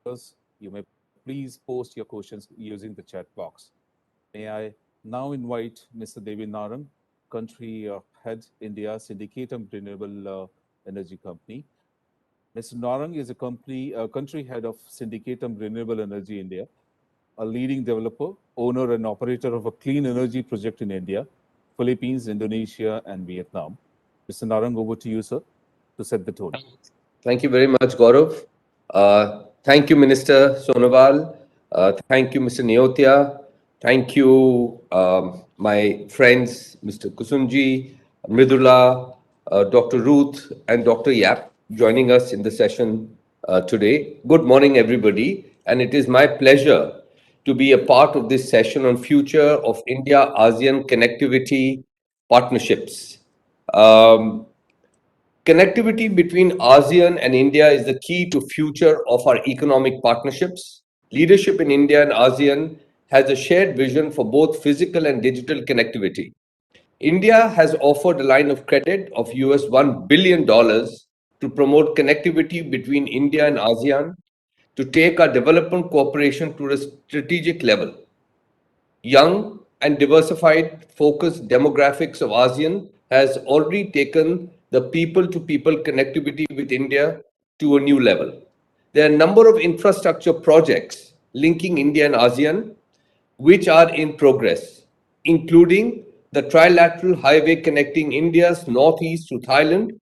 you may please post your questions using the chat box. May I now invite Mr. Devi Narang, Country Head, India Syndicatum Renewable Energy Company. Mr. Narang is a country head of Syndicatum Renewable Energy India, a leading developer, owner, and operator of a clean energy project in India, Philippines, Indonesia, and Vietnam. Mr. Narang, over to you, sir, to set the tone. Thank you very much, Gaurav. Thank you, Minister Sonowal. Thank you, Mr. Neotia. Thank you, my friends, Mr. Kusunji, Mridula, Dr. Ruth, and Dr. Yap, joining us in the session today. Good morning, everybody. And it is my pleasure to be a part of this session on future of India-ASEAN connectivity partnerships. Connectivity between ASEAN and India is the key to future of our economic partnerships. Leadership in India and ASEAN has a shared vision for both physical and digital connectivity. India has offered a line of credit of US $1 billion to promote connectivity between India and ASEAN to take our development cooperation to a strategic level. Young and diversified focused demographics of ASEAN has already taken the people-to-people connectivity with India to a new level. There are a number of infrastructure projects linking India and ASEAN which are in progress, including the trilateral highway connecting India's northeast to Thailand,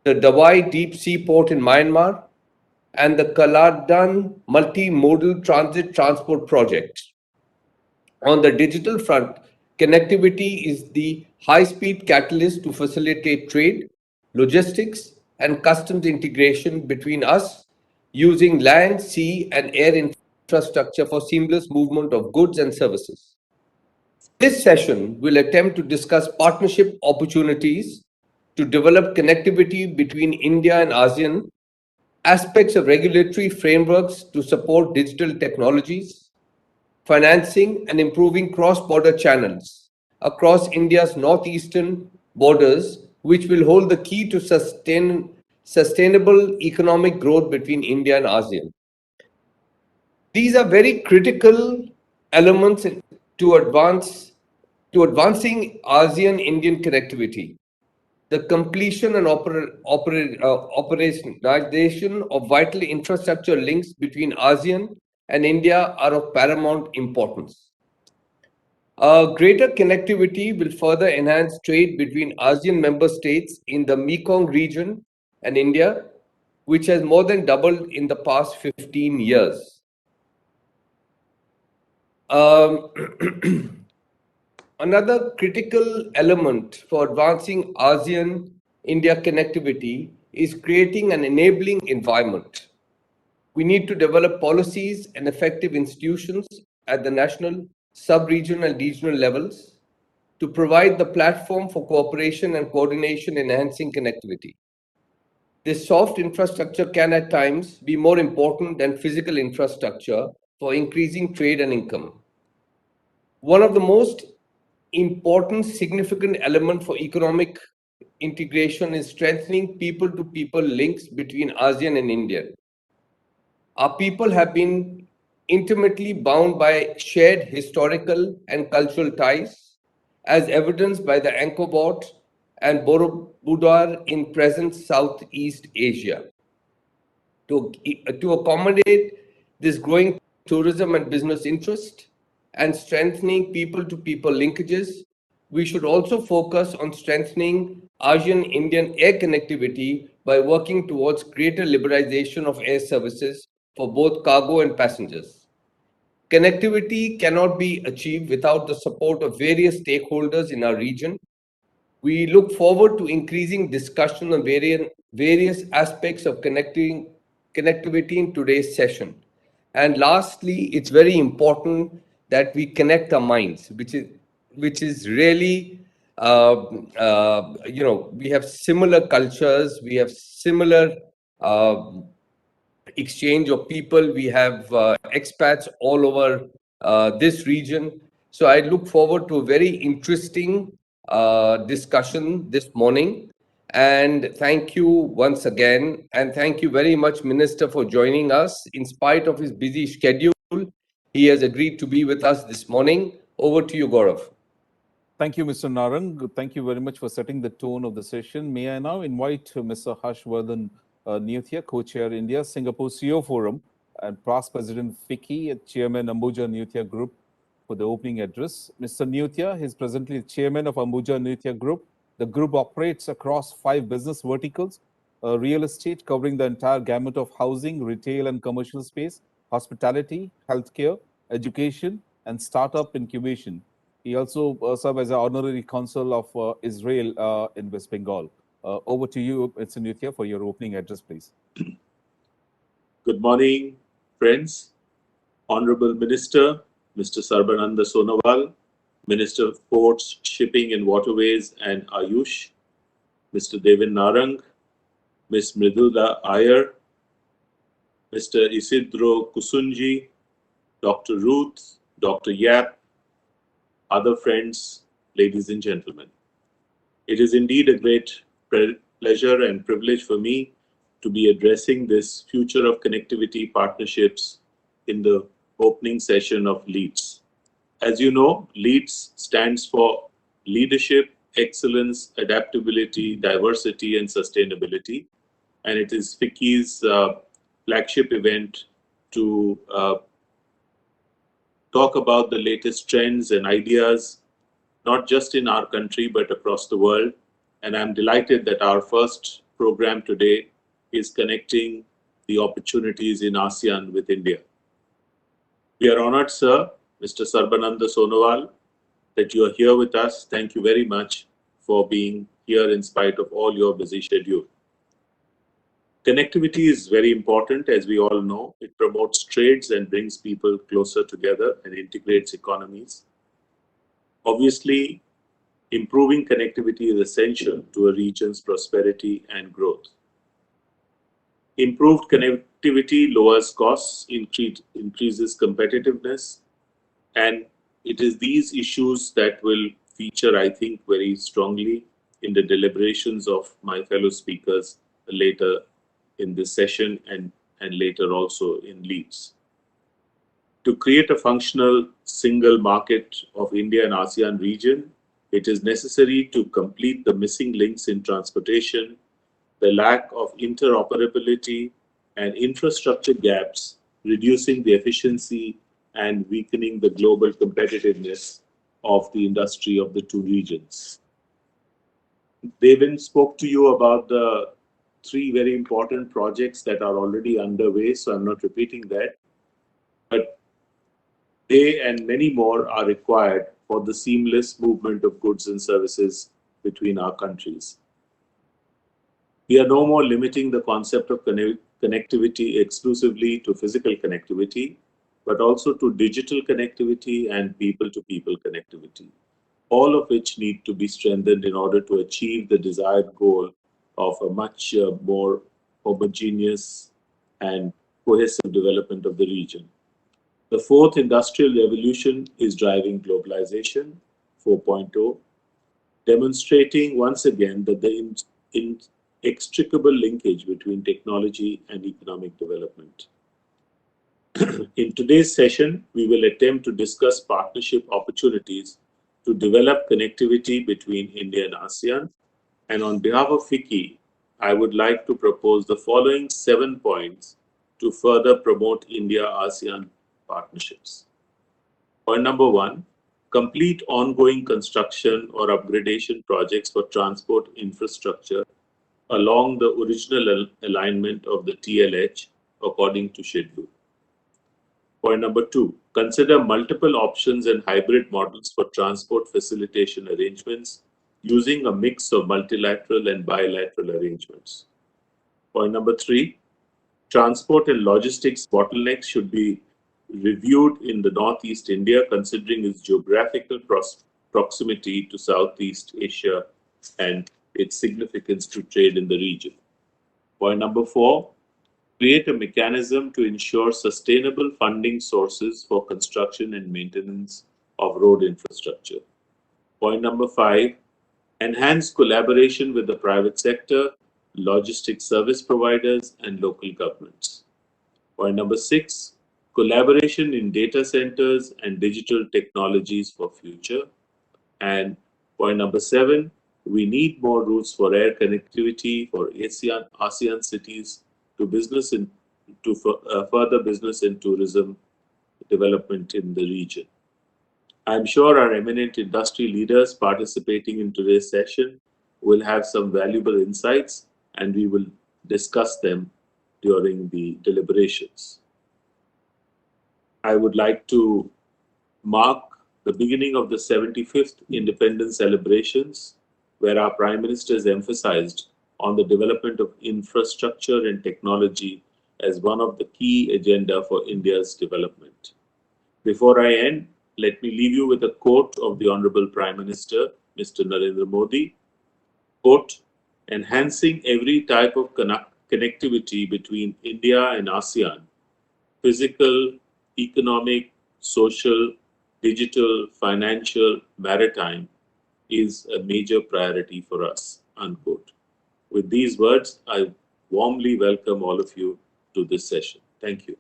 the Dawai deep sea port in Myanmar, and the Kaladan multimodal transit transport project. On the digital front, connectivity is the high-speed catalyst to facilitate trade, logistics, and customs integration between us using land, sea, and air infrastructure for seamless movement of goods and services. This session will attempt to discuss partnership opportunities to develop connectivity between India and ASEAN, aspects of regulatory frameworks to support digital technologies, financing and improving cross-border channels across India's northeastern borders, which will hold the key to sustainable economic growth between India and ASEAN. These are very critical elements to advancing ASEAN-Indian connectivity. The completion and operationalization of vital infrastructure links between ASEAN and India are of paramount importance. Greater connectivity will further enhance trade between ASEAN member states in the Mekong region and India, which has more than doubled in the past 15 years. Another critical element for advancing ASEAN-India connectivity is creating an enabling environment. We need to develop policies and effective institutions at the national, sub-regional and regional levels to provide the platform for cooperation and coordination enhancing connectivity. This soft infrastructure can at times be more important than physical infrastructure for increasing trade and income. One of the most important significant element for economic integration is strengthening people-to-people links between ASEAN and India. Our people have been intimately bound by shared historical and cultural ties, as evidenced by the Angkor Wat and Borobudur in present Southeast Asia. To accommodate this growing tourism and business interest and strengthening people-to-people linkages, we should also focus on strengthening ASEAN-Indian air connectivity by working towards greater liberalization of air services for both cargo and passengers. Connectivity cannot be achieved without the support of various stakeholders in our region. We look forward to increasing discussion on various aspects of connectivity in today's session. And lastly, it's very important that we connect our minds, which is really, we have similar cultures, we have similar exchange of people, we have expats all over this region. So I look forward to a very interesting discussion this morning. And thank you once again. And thank you very much, Minister, for joining us. In spite of his busy schedule, he has agreed to be with us this morning. Over to you, Gaurav. Thank you, Mr. Narang. Thank you very much for setting the tone of the session. May I now invite Mr. Harshvardhan Newthia, co-chair India Singapore CEO Forum, and past President FICCI, Chairman Ambuja Newthia Group, for the opening address. Mr. Newthia is presently chairman of Ambuja Newthia Group. The group operates across 5 business verticals: real estate, covering the entire gamut of housing, retail and commercial space, hospitality, healthcare, education, and startup incubation. He also served as an honorary consul of Israel in West Bengal. Over to you, Mr. Nithya, for your opening address, please. Good morning, friends. Honorable Minister, Mr. Sarbananda Sonowal, Minister of Ports, Shipping and Waterways and Ayush, Mr. Devin Narang, Ms. Mridula Iyer, Mr. Isidro Kusunji, Dr. Ruth, Dr. Yap, other friends, ladies and gentlemen. It is indeed a great pleasure and privilege for me to be addressing this Future of Connectivity Partnerships in the opening session of LEADS. As you know, LEADS stands for Leadership, Excellence, Adaptability, Diversity, and Sustainability. And it is FICCI's flagship event to talk about the latest trends and ideas, not just in our country, but across the world. And I'm delighted that our first program today is connecting the opportunities in ASEAN with India. We are honored, sir, Mr. Sarbananda Sonowal, that you are here with us. Thank you very much for being here in spite of all your busy schedule. Connectivity is very important, as we all know. It promotes trades and brings people closer together and integrates economies. Obviously, improving connectivity is essential to a region's prosperity and growth. Improved connectivity lowers costs, increases competitiveness, and it is these issues that will feature, I think, very strongly in the deliberations of my fellow speakers later in this session and later also in LEADS. To create a functional single market of India and ASEAN region, it is necessary to complete the missing links in transportation, the lack of interoperability, and infrastructure gaps, reducing the efficiency and weakening the global competitiveness of the industry of the two regions. Devin spoke to you about the 3 very important projects that are already underway, so I'm not repeating that. But they and many more are required for the seamless movement of goods and services between our countries. We are no more limiting the concept of connectivity exclusively to physical connectivity, but also to digital connectivity and people-to-people connectivity, all of which need to be strengthened in order to achieve the desired goal of a much more homogeneous and cohesive development of the region. The 4th industrial revolution is driving globalization 4.0, demonstrating once again that the inextricable linkage between technology and economic development. In today's session, we will attempt to discuss partnership opportunities to develop connectivity between India and ASEAN. And on behalf of FICCI, I would like to propose the following 7 points to further promote India-ASEAN partnerships. Point number 1, complete ongoing construction or upgradation projects for transport infrastructure along the original alignment of the TLH according to schedule. Point number 2, consider multiple options and hybrid models for transport facilitation arrangements using a mix of multilateral and bilateral arrangements. Point number 3, transport and logistics bottlenecks should be reviewed in the Northeast India, considering its geographical proximity to Southeast Asia and its significance to trade in the region. Point number 4, create a mechanism to ensure sustainable funding sources for construction and maintenance of road infrastructure. Point number 5, enhance collaboration with the private sector, logistics service providers, and local governments. Point number 6, collaboration in data centers and digital technologies for future. And point number 7, we need more routes for air connectivity for ASEAN cities to business and to further business and tourism development in the region. I'm sure our eminent industry leaders participating in today's session will have some valuable insights, and we will discuss them during the deliberations. I would like to mark the beginning of the 75th independence celebrations, where our Prime Minister has emphasized on the development of infrastructure and technology as one of the key agenda for India's development. Before I end, let me leave you with a quote of the Honorable Prime Minister, Mr. Narendra Modi. Quote, enhancing every type of connectivity between India and ASEAN, physical, economic, social, digital, financial, maritime, is a major priority for us, unquote. With these words, I warmly welcome all of you to this session. Thank you.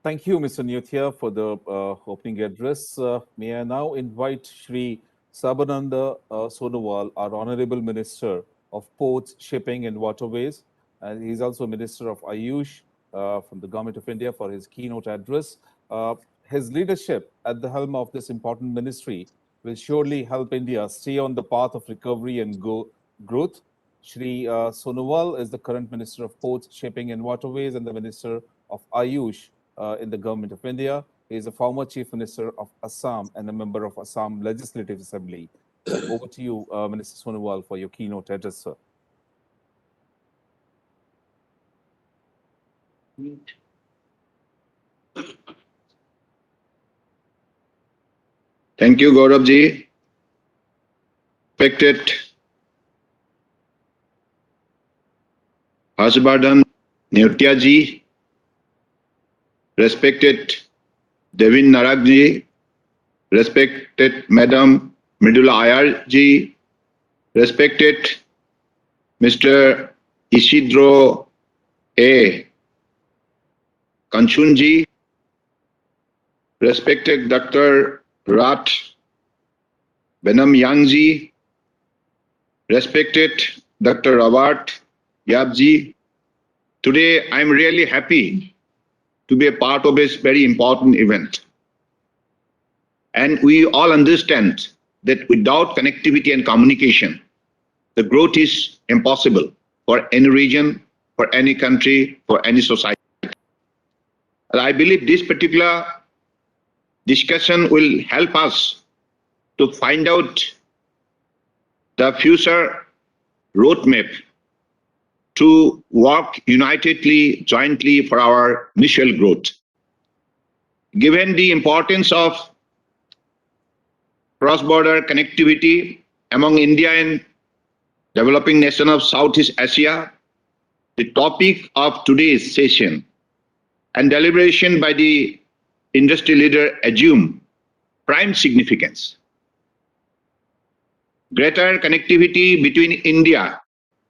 Thank you, Mr. Nyotia, for the opening address. May I now invite Shri Sabananda Sonowal, our Honorable Minister of Ports, Shipping and Waterways, and he's also Minister of Ayush from the Government of India, for his keynote address. His leadership at the helm of this important ministry will surely help India stay on the path of recovery and growth. Shri Sonowal is the current Minister of Ports, Shipping and Waterways and the Minister of Ayush in the Government of India. He is a former Chief Minister of Assam and a member of Assam Legislative Assembly. Over to you, Minister Sonowal, for your keynote address, sir. Thank you, Gauravji. Respected Harshvardhan Neotia-ji, respected Devin Narak-ji, respected Madam Mridula Ayar-ji, respected Mr. Isidro A. Kanchun-ji, respected Dr. Rat Benam Yang-ji, respected Dr. Robert Yap-ji. Today, I'm really happy to be a part of this very important event. And we all understand that without connectivity and communication, the growth is impossible for any region, for any country, for any society. And I believe this particular discussion will help us to find out the future roadmap to work unitedly, jointly for our mutual growth. Given the importance of cross-border connectivity among India and developing nations of Southeast Asia, the topic of today's session and deliberation by the industry leader assume prime significance. Greater connectivity between India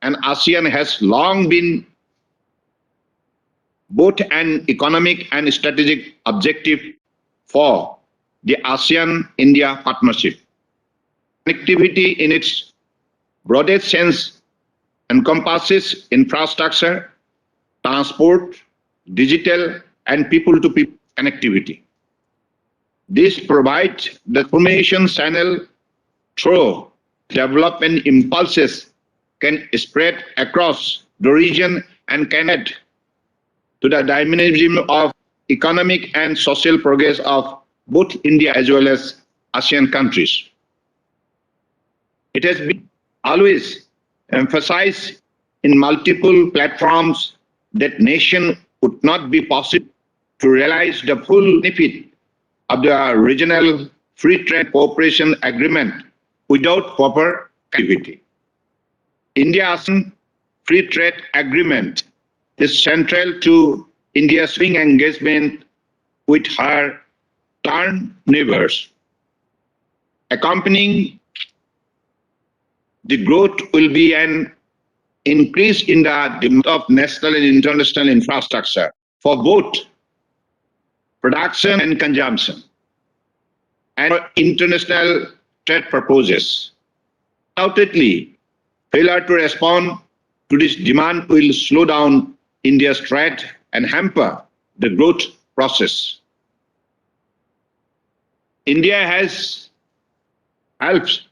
and ASEAN has long been both an economic and strategic objective for the ASEAN-India partnership. Connectivity in its broadest sense encompasses infrastructure, transport, digital, and people-to-people connectivity. This provides the information channel through development impulses can spread across the region and can add to the dynamism of economic and social progress of both India as well as ASEAN countries. It has been always emphasized in multiple platforms that nation would not be possible to realize the full benefit of the regional free trade cooperation agreement without proper connectivity. India-ASEAN Free Trade Agreement is central to India's swing engagement with her turn neighbors. Accompanying the growth will be an increase in the demand of national and international infrastructure for both production and consumption and for international trade purposes. Undoubtedly, failure to respond to this demand will slow down India's trade and hamper the growth process. India has helped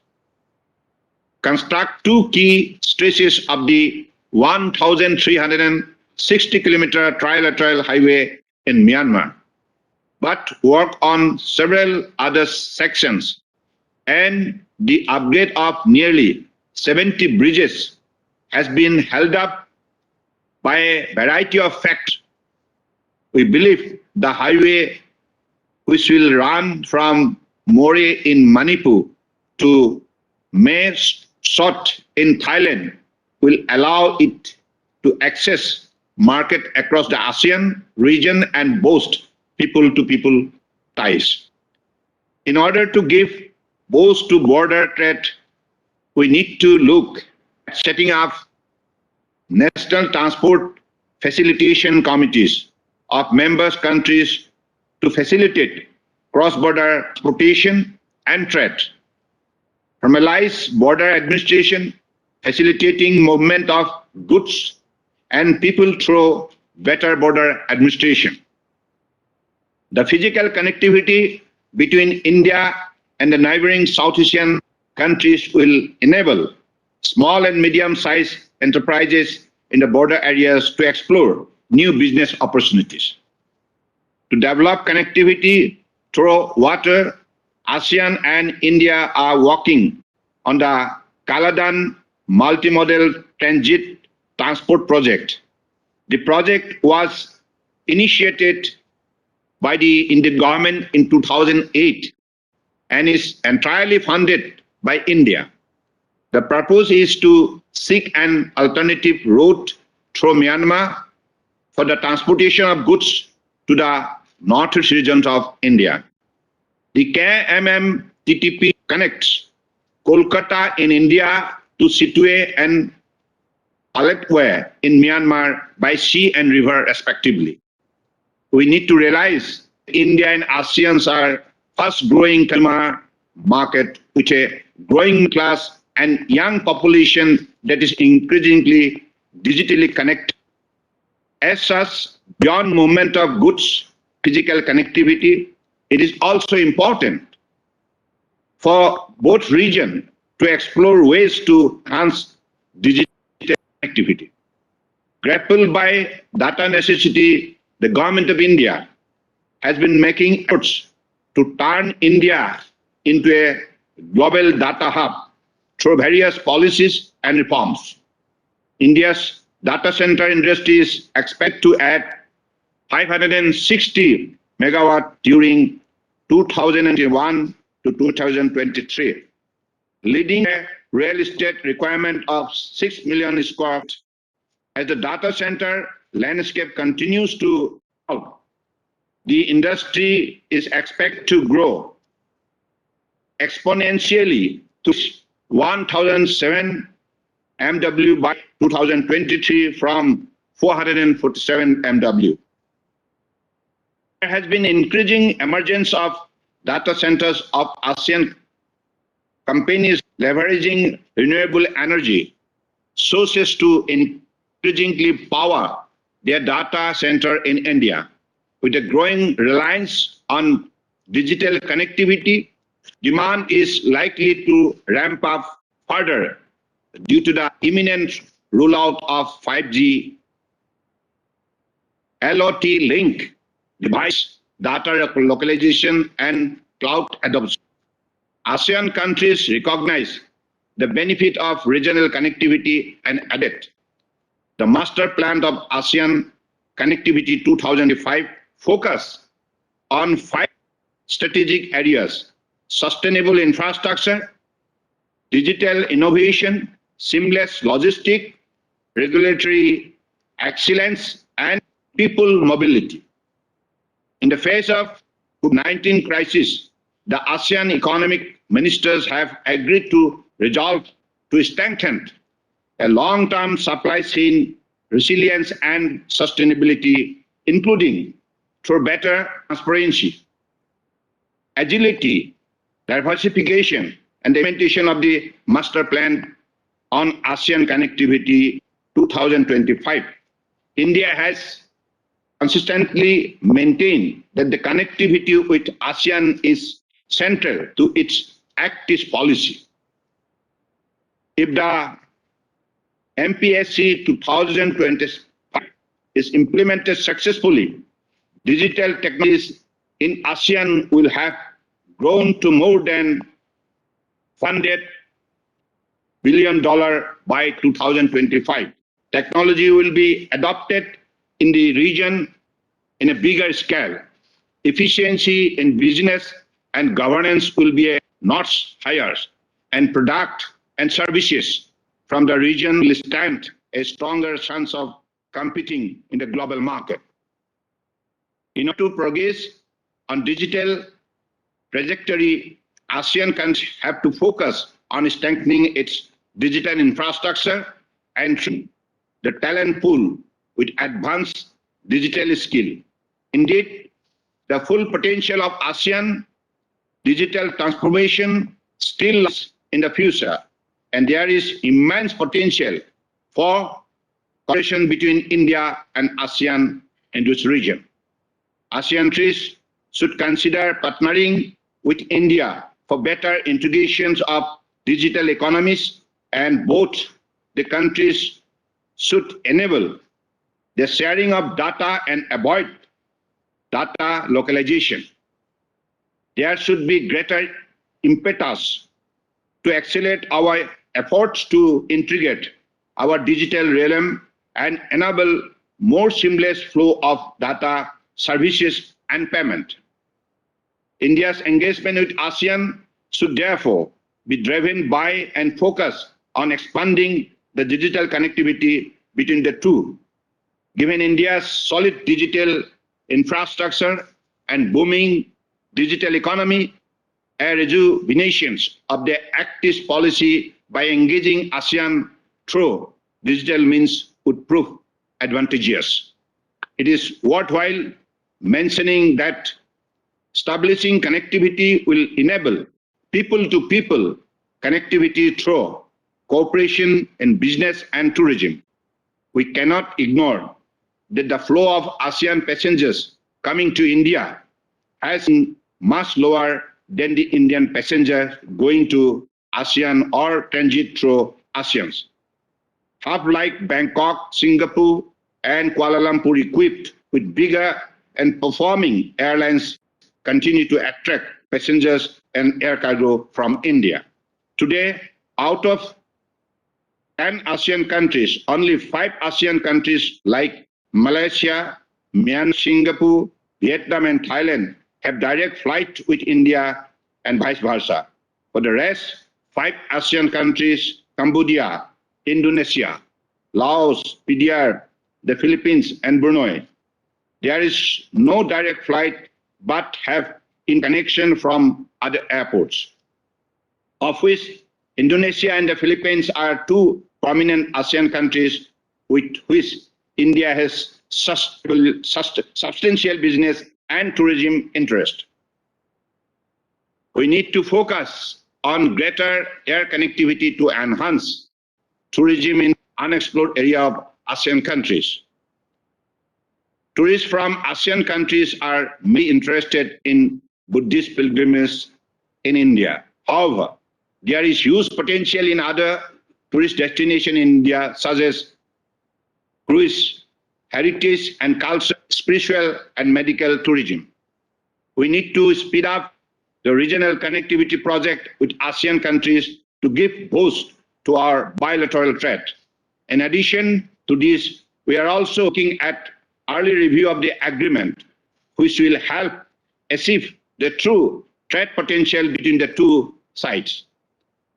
construct two key stretches of the 1,360-kilometer trilateral highway in Myanmar, but work on several other sections and the upgrade of nearly 70 bridges has been held up by a variety of factors. We believe the highway, which will run from More in Manipur to Mae Sot in Thailand, will allow it to access market across the ASEAN region and boast people-to-people ties. In order to give boost to border trade, we need to look at setting up national transport facilitation committees of members countries to facilitate cross-border transportation and trade. Formalize border administration, facilitating movement of goods and people through better border administration. The physical connectivity between India and the neighboring South Asian countries will enable small and medium-sized enterprises in the border areas to explore new business opportunities. To develop connectivity through water, ASEAN and India are working on the Kaladan multimodal transit transport project. The project was initiated by the Indian government in 2008 and is entirely funded by India. The purpose is to seek an alternative route through Myanmar for the transportation of goods to the northeast regions of India. The KMMTTP connects Kolkata in India to Situate and Aletwe in Myanmar by sea and river respectively. We need to realize India and ASEAN are fast growing consumer market with a growing class and young population that is increasingly digitally connected. As such, beyond movement of goods, physical connectivity, it is also important for both regions to explore ways to enhance digital connectivity. Grappled by data necessity, the government of India has been making efforts to turn India into a global data hub through various policies and reforms. India's data center industry is expected to add 560 megawatt during 2001 to 2023, leading a real estate requirement of 6 million square feet. As the data center landscape continues to evolve, the industry is expected to grow exponentially to 1,007 MW by 2023 from 447 MW. There has been increasing emergence of data centers of ASEAN companies leveraging renewable energy sources to increasingly power their data center in India. With a growing reliance on digital connectivity, demand is likely to ramp up further due to the imminent rollout of 5G LOT link device, data localization, and cloud adoption. ASEAN countries recognize the benefit of regional connectivity and added the Master Plan of ASEAN Connectivity 2005 focus on 5 strategic areas: sustainable infrastructure, digital innovation, seamless logistics, regulatory excellence, and people mobility. In the face of COVID-19 crisis, the ASEAN economic ministers have agreed to resolve to strengthen a long-term supply chain resilience and sustainability, including through better transparency, agility, diversification, and the implementation of the Master Plan on ASEAN Connectivity 2025. India has consistently maintained that the connectivity with ASEAN is central to its Act East policy. If the MPSC 2025 is implemented successfully, digital technologies in ASEAN will have grown to more than $100 billion by 2025. Technology will be adopted in the region in a bigger scale. Efficiency in business and governance will be a notch higher, and product and services from the region will stand a stronger chance of competing in the global market. In order to progress on digital trajectory, ASEAN countries have to focus on strengthening its digital infrastructure and the talent pool with advanced digital skill. Indeed, the full potential of ASEAN digital transformation still lies in the future, and there is immense potential for cooperation between India and ASEAN in this region. ASEAN countries should consider partnering with India for better integrations of digital economies, and both the countries should enable the sharing of data and avoid data localization. There should be greater impetus to accelerate our efforts to integrate our digital realm and enable more seamless flow of data, services, and payment. India's engagement with ASEAN should therefore be driven by and focus on expanding the digital connectivity between the two. Given India's solid digital infrastructure and booming digital economy, a rejuvenation of the Act East policy by engaging ASEAN through digital means would prove advantageous. It is worthwhile mentioning that establishing connectivity will enable people-to-people connectivity through cooperation in business and tourism. We cannot ignore that the flow of ASEAN passengers coming to India has been much lower than the Indian passenger going to ASEAN or transit through ASEAN. Hubs like Bangkok, Singapore, and Kuala Lumpur, equipped with bigger and performing airlines, continue to attract passengers and air cargo from India. Today, out of 10 ASEAN countries, only 5 ASEAN countries like Malaysia, Myanmar, Singapore, Vietnam, and Thailand have direct flight with India and vice versa. For the rest, 5 ASEAN countries, Cambodia, Indonesia, Laos, PDR, the Philippines, and Brunei, there is no direct flight but have interconnection from other airports, of which Indonesia and the Philippines are 2 prominent ASEAN countries with which India has substantial business and tourism interest. We need to focus on greater air connectivity to enhance tourism in unexplored area of ASEAN countries. Tourists from ASEAN countries are mainly interested in Buddhist pilgrimages in India. However, there is huge potential in other tourist destinations in India, such as cruise, heritage and culture, spiritual and medical tourism. We need to speed up the regional connectivity project with ASEAN countries to give boost to our bilateral trade. In addition to this, we are also looking at early review of the agreement, which will help achieve the true trade potential between the two sides.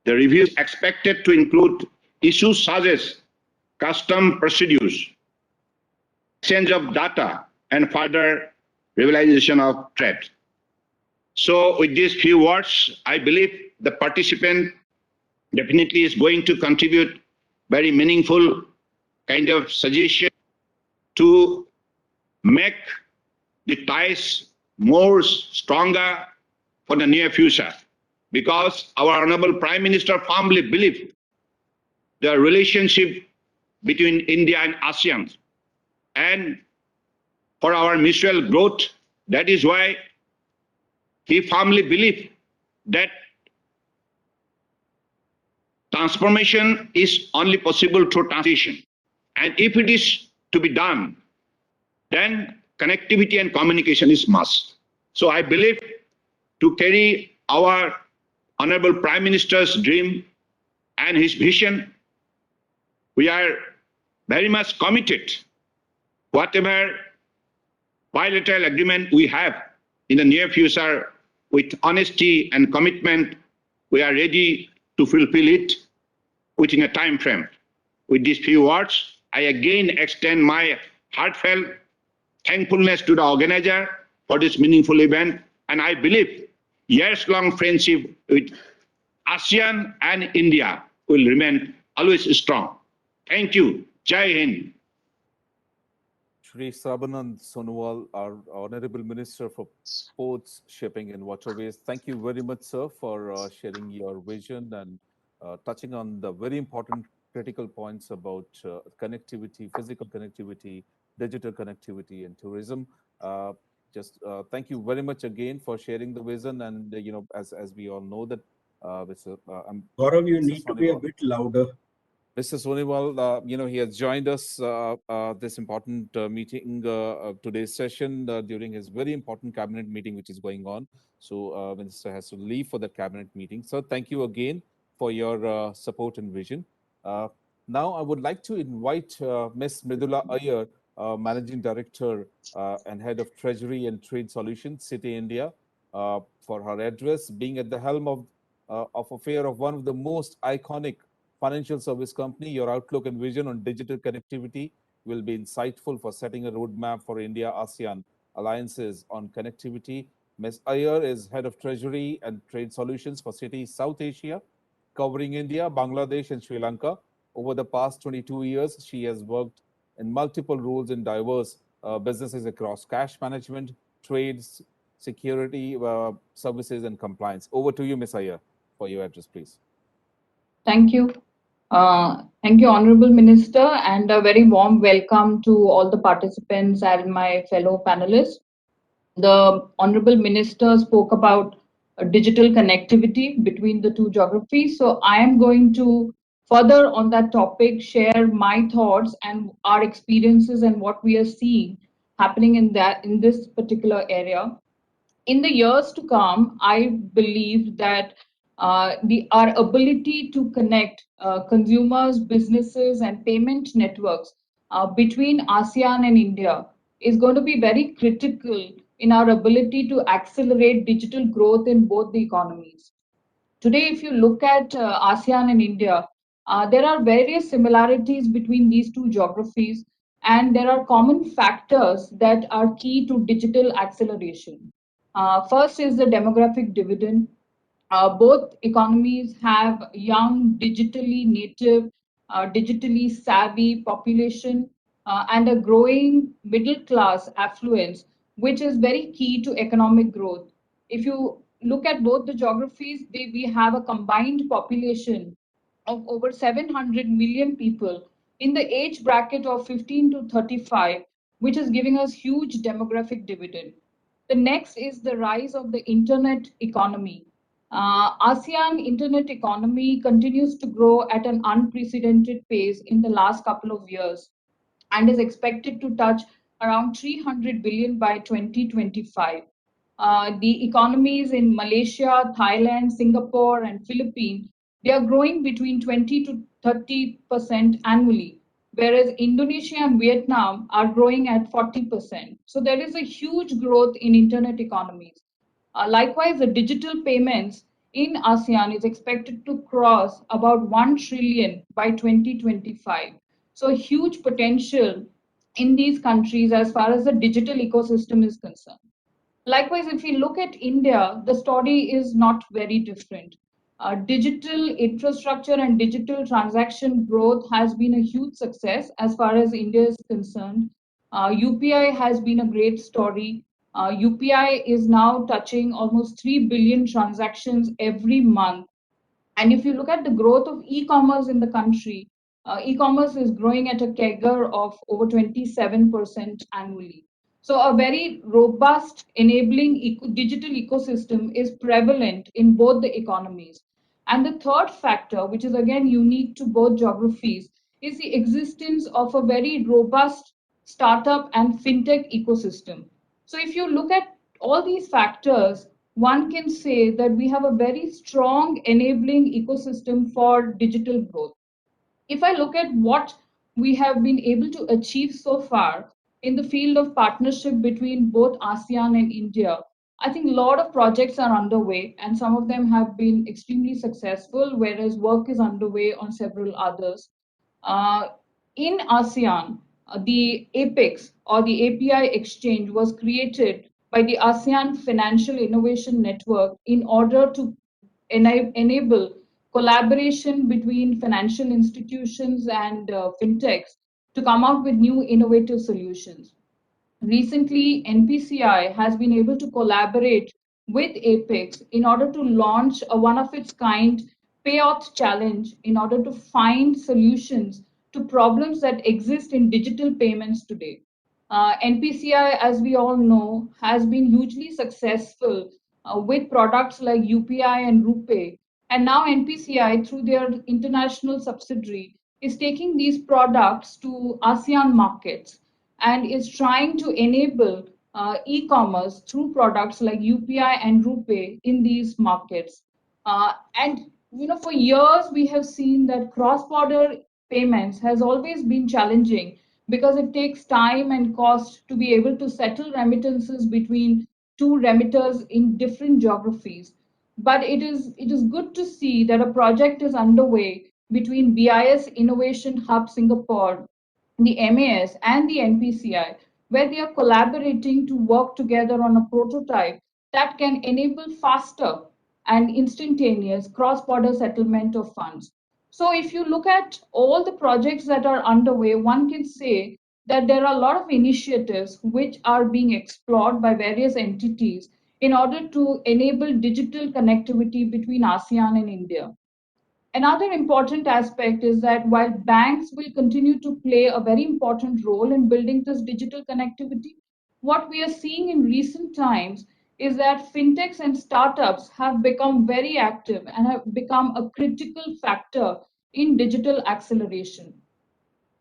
The review is expected to include issues such as custom procedures, exchange of data, and further realization of trade. So with these few words, I believe the participants definitely is going to contribute very meaningful kind of suggestion to make the ties more stronger for the near future. Because our Honorable Prime Minister firmly believes the relationship between India and ASEAN and for our mutual growth. That is why he firmly believes that transformation is only possible through transition. And if it is to be done, then connectivity and communication is must. So I believe to carry our Honorable Prime Minister's dream and his vision, we are very much committed. Whatever bilateral agreement we have in the near future, with honesty and commitment, we are ready to fulfill it within a time frame. With these few words, I again extend my heartfelt thankfulness to the organizer for this meaningful event, and I believe years-long friendship with ASEAN and India will remain always strong. Thank you. Jai Hind. Shri Sarbanand Sonowal, our Honorable Minister for Ports, Shipping and Waterways. Thank you very much, sir, for sharing your vision and touching on the very important critical points about connectivity, physical connectivity, digital connectivity, and tourism. Just thank you very much again for sharing the vision. And as we all know that, Gaurav, you Mr. need to be a Sonowal. bit louder. Mr. Sonewal, he has joined us this important meeting, today's session during his very important cabinet meeting, which is going on. So, Minister has to leave for the cabinet meeting. So, thank you again for your support and vision. Uh, Now, I would like to invite Ms. Mridula Iyer, Managing Director and Head of Treasury and Trade Solutions, City India, for her address, being at the helm of affair of one of the most iconic financial service company. Your outlook and vision on digital connectivity will be insightful for setting a roadmap for India ASEAN alliances on connectivity. Ms. Iyer is Head of Treasury and Trade Solutions for Citi South Asia, covering India, Bangladesh, and Sri Lanka. Over the past 22 years, she has worked in multiple roles in diverse businesses across cash management, trades, security services, and compliance. Over to you, Ms. Iyer, for your address, please. Thank you. Thank you, Honorable Minister, and a very warm welcome to all the participants and my fellow panelists. The Honorable Minister spoke about digital connectivity between the two geographies. So I am going to further on that topic share my thoughts and our experiences and what we are seeing happening in this particular area. In the years to come, I believe that our ability to connect consumers, businesses, and payment networks between ASEAN and India is going to be very critical in our ability to accelerate digital growth in both the economies. Today, if you look at ASEAN and India, there are various similarities between these two geographies, and there are common factors that are key to digital acceleration. First is the demographic dividend. Both economies have young, digitally native, digitally savvy population and a growing middle class affluence, which is very key to economic growth. If you look at both the geographies, we have a combined population of over 700 million people in the age bracket of 15 to 35, which is giving us huge demographic dividend. The next is the rise of the internet economy. ASEAN internet economy continues to grow at an unprecedented pace in the last couple of years and is expected to touch around 300 billion by 2025. The economies in Malaysia, Thailand, Singapore, and Philippines, they are growing between 20 to 30% annually, whereas Indonesia and Vietnam are growing at 40%. So there is a huge growth in internet economies. Likewise, the digital payments in ASEAN is expected to cross about 1 trillion by 2025. So huge potential in these countries as far as the digital ecosystem is concerned. Likewise, if we look at India, the story is not very different. Digital infrastructure and digital transaction growth has been a huge success as far as India is concerned. UPI has been a great story. UPI is now touching almost 3 billion transactions every month. And if you look at the growth of e-commerce in the country, e-commerce is growing at a CAGR of over 27% annually. So a very robust enabling digital ecosystem is prevalent in both the economies. And the third factor, which is again unique to both geographies, is the existence of a very robust startup and fintech ecosystem. So if you look at all these factors, one can say that we have a very strong enabling ecosystem for digital growth. If I look at what we have been able to achieve so far in the field of partnership between both ASEAN and India, I think a lot of projects are underway and some of them have been extremely successful, whereas work is underway on several others. Uh, in ASEAN, the APEX or the API exchange was created by the ASEAN Financial Innovation Network in order to enable collaboration between financial institutions and fintechs to come up with new innovative solutions. Recently, NPCI has been able to collaborate with Apex in order to launch a one of its kind payout challenge in order to find solutions to problems that exist in digital payments today. NPCI, as we all know, has been hugely successful with products like UPI and RuPay. And now NPCI, through their international subsidiary, is taking these products to ASEAN markets and is trying to enable e-commerce through products like UPI and RuPay in these markets. And for years we have seen that cross-border payments has always been challenging because it takes time and cost to be able to settle remittances between two remitters in different geographies. But it is good to see that a project is underway between BIS Innovation Hub Singapore, the MAS, and the NPCI, where they are collaborating to work together on a prototype that can enable faster and instantaneous cross-border settlement of funds. So if you look at all the projects that are underway, one can say that there are a lot of initiatives which are being explored by various entities in order to enable digital connectivity between ASEAN and India. Another important aspect is that while banks will continue to play a very important role in building this digital connectivity, what we are seeing in recent times is that fintechs and startups have become very active and have become a critical factor in digital acceleration.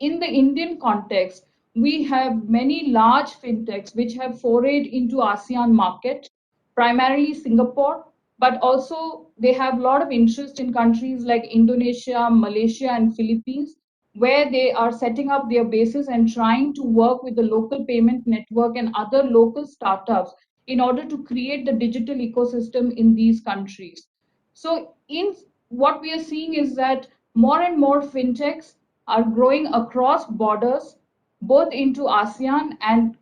In the Indian context, we have many large fintechs which have forayed into ASEAN market, primarily Singapore, but also they have a lot of interest in countries like Indonesia, Malaysia, and Philippines, where they are setting up their bases and trying to work with the local payment network and other local startups in order to create the digital ecosystem in these countries. So in what we are seeing is that more and more fintechs are growing across borders, both into ASEAN, and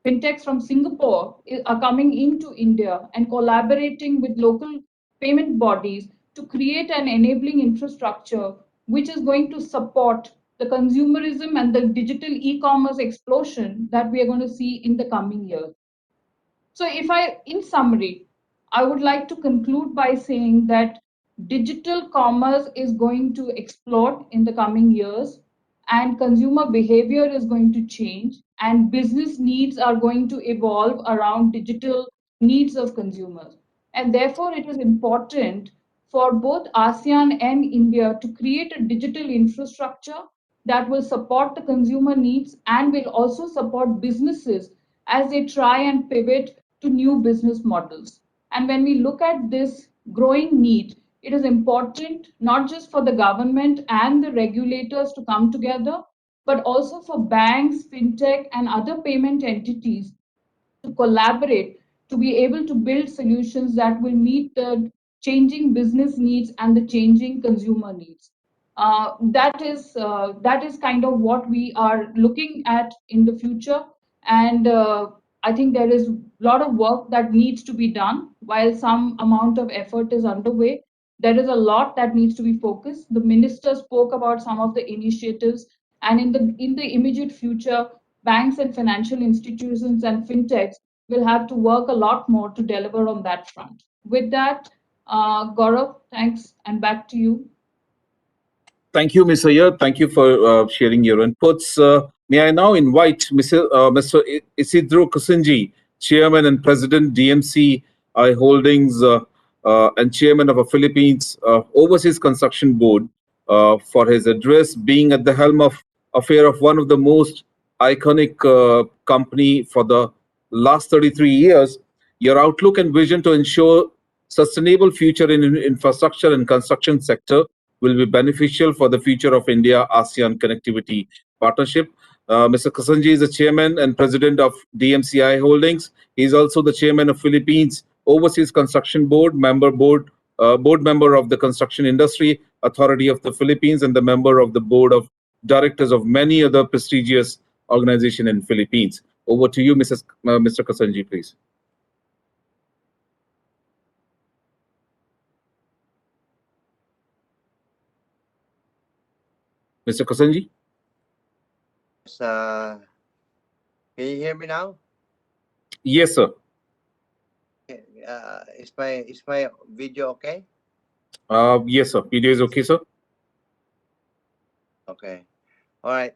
fintechs from Singapore are coming into India and collaborating with local payment bodies to create an enabling infrastructure which is going to support the consumerism and the digital e-commerce explosion that we are going to see in the coming years. So in summary, I would like to conclude by saying that digital commerce is going to explode in the coming years, and consumer behavior is going to change, and business needs are going to evolve around digital needs of consumers. And therefore, it is important for both ASEAN and India to create a digital infrastructure that will support the consumer needs and will also support businesses as they try and pivot to new business models. And when we look at this growing need, it is important not just for the government and the regulators to come together, but also for banks, fintech, and other payment entities to collaborate to be able to build solutions that will meet the changing business needs and the changing consumer needs. That is kind of what we are looking at in the future, and I think there is a lot of work that needs to be done while some amount of effort is underway. there is a lot that needs to be focused. The minister spoke about some of the initiatives, and in the immediate future, banks and financial institutions and fintechs will have to work a lot more to deliver on that front. With that, Gaurav, thanks, and back to you. Thank you, Ms. Ayer. Thank you for sharing your inputs. May I now invite Mr. Isidro Kusinji, Chairman and President, DMC I Holdings, and Chairman of a Philippines Overseas Construction Board, for his address, being at the helm of affair of one of the most iconic company for the last 33 years. Your outlook and vision to ensure sustainable future in infrastructure and construction sector will be beneficial for the future of India-ASEAN connectivity partnership. Mr. Kasanji is the chairman and president of DMCI Holdings. He is also the chairman of Philippines Overseas Construction board member of the Construction Industry Authority of the Philippines, and the member of the board of directors of many other prestigious organizations in Philippines. Over to you, Mr. Kasanji, please. Mr. Kasanji? Can you hear me now? Yes, sir. Is my video okay? Yes, sir. Video is okay, sir. Okay. All right.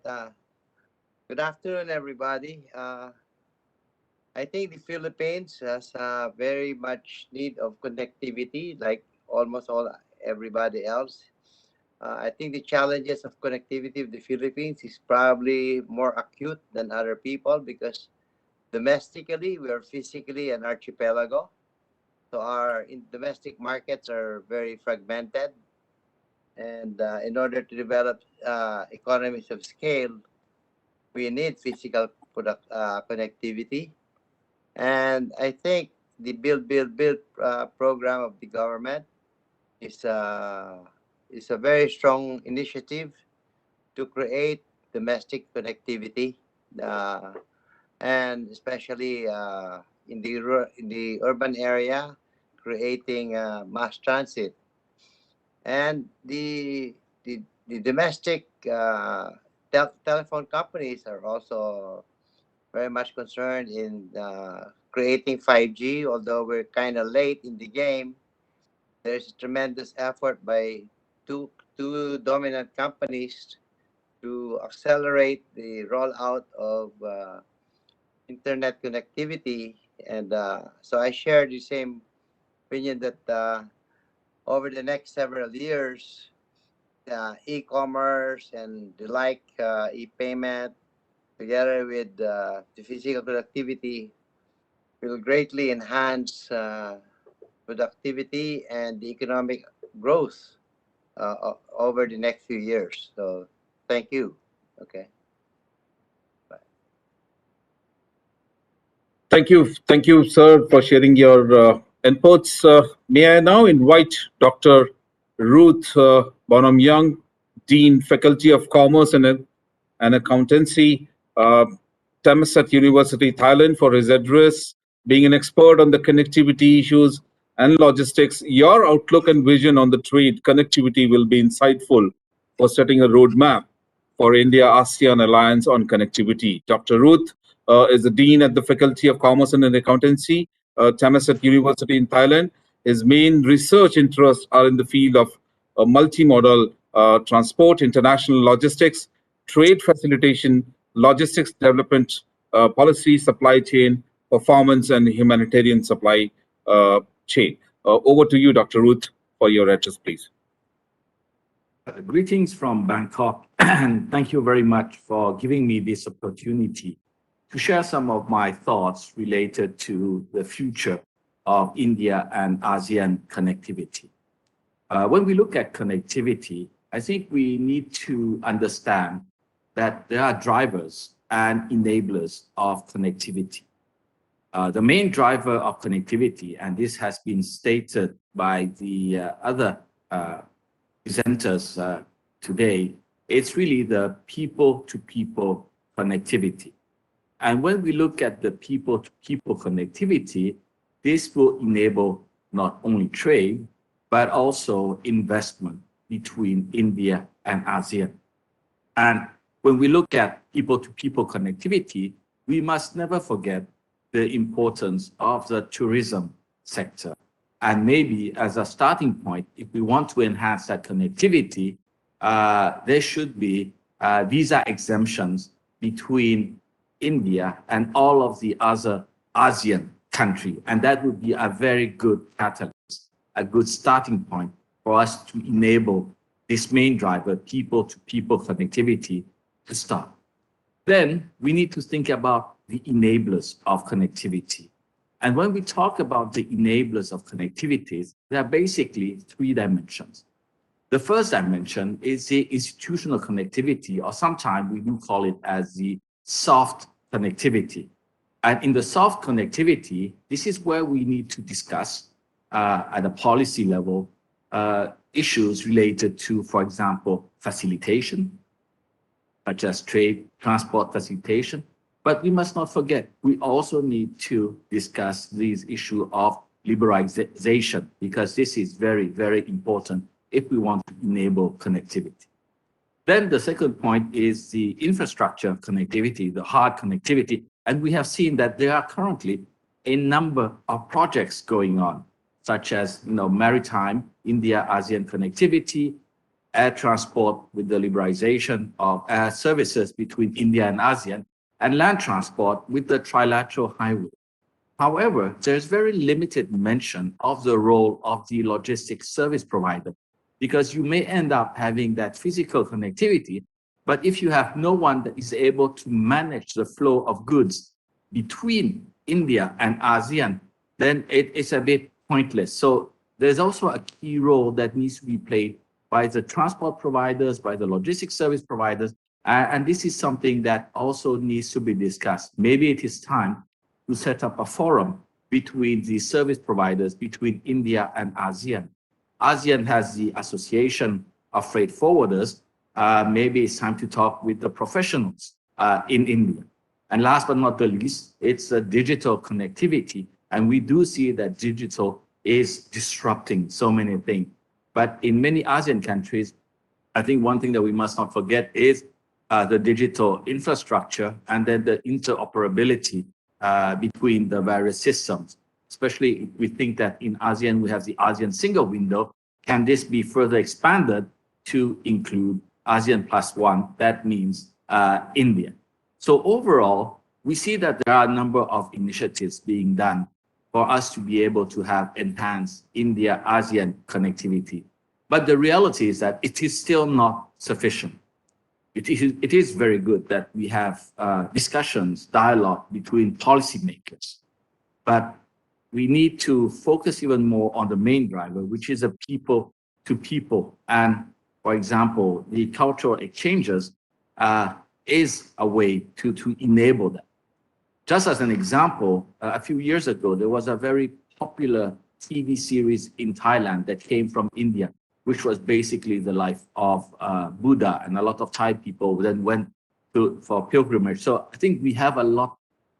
Good afternoon, everybody. I think the Philippines has very much need of connectivity, like almost everybody else. I think the challenges of connectivity of the Philippines is probably more acute than other people because domestically we are physically an archipelago. So our domestic markets are very fragmented. And in order to develop economies of scale, we need physical connectivity. And I think the Build program of the government is a very strong initiative to create domestic connectivity, and especially in the urban area, creating mass transit. And the domestic telephone companies are also very much concerned in creating 5G, although we're kind of late in the game. There's a tremendous effort by two dominant companies to accelerate the rollout of internet connectivity. And so I share the same opinion that over the next several years, e-commerce and the like, e-payment, together with the physical productivity, will greatly enhance productivity and the economic growth over the next few years. So thank you. Okay. Bye. Thank you, sir, for sharing your inputs. May I now invite Dr. Ruth Bonham Young, Dean, Faculty of Commerce and Accountancy, Thammasat University, Thailand, for his address. Being an expert on the connectivity issues and logistics, your outlook and vision on the trade connectivity will be insightful for setting a roadmap for India-ASEAN Alliance on connectivity. Dr. Ruth is the Dean at the Faculty of Commerce and Accountancy, Thammasat University in Thailand. His main research interests are in the field of multimodal transport, international logistics, trade facilitation, logistics development, policy, supply chain, performance, and humanitarian supply chain. Over to you, Dr. Ruth, for your address, please. Greetings from Bangkok, and thank you very much for giving me this opportunity to share some of my thoughts related to the future of India and ASEAN connectivity. When we look at connectivity, I think we need to understand that there are drivers and enablers of connectivity. The main driver of connectivity, and this has been stated by the other presenters today, it's really the people-to-people connectivity. And when we look at the people-to-people connectivity, this will enable not only trade, but also investment between India and ASEAN. And when we look at people-to-people connectivity, we must never forget the importance of the tourism sector. And maybe as a starting point, if we want to enhance that connectivity, there should be visa exemptions between India and all of the other ASEAN countries. And that would be a very good catalyst, a good starting point for us to enable this main driver, people-to-people connectivity, to start. Then we need to think about the enablers of connectivity. And when we talk about the enablers of connectivities, there are basically three dimensions. The first dimension is the institutional connectivity, or sometimes we do call it as the soft connectivity. And in the soft connectivity, this is where we need to discuss at a policy level issues related to, for example, facilitation, such as trade, transport facilitation. But we must not forget, we also need to discuss this issue of liberalization, because this is very, very important if we want to enable connectivity. Then the second point is the infrastructure connectivity, the hard connectivity. And we have seen that there are currently a number of projects going on, such as maritime, India-ASEAN connectivity, air transport with the liberalization of air services between India and ASEAN, and land transport with the trilateral highway. However, there's very limited mention of the role of the logistics service provider, because you may end up having that physical connectivity, but if you have no one that is able to manage the flow of goods between India and ASEAN, then it's a bit pointless. So there's also a key role that needs to be played by the transport providers, by the logistics service providers, and this is something that also needs to be discussed. Maybe it is time to set up a forum between the service providers between India and ASEAN. ASEAN has the Association of Freight Forwarders. Maybe it's time to talk with the professionals in India. And last but not the least, it's a digital connectivity. And we do see that digital is disrupting so many things. But in many ASEAN countries, I think one thing that we must not forget is the digital infrastructure and then the interoperability between the various systems. Especially if we think that in ASEAN, we have the ASEAN single window. Can this be further expanded to include ASEAN +1? That means India. So overall, we see that there are a number of initiatives being done for us to be able to have enhanced India-ASEAN connectivity. But the reality is that it is still not sufficient. It is very good that we have discussions, dialogue between policymakers, but we need to focus even more on the main driver, which is a people-to-people. And for example, the cultural exchanges is a way to enable that. Just as an example, a few years ago, there was a very popular TV series in Thailand that came from India, which was basically the life of Buddha, and a lot of Thai people then went for pilgrimage. So I think we have a lot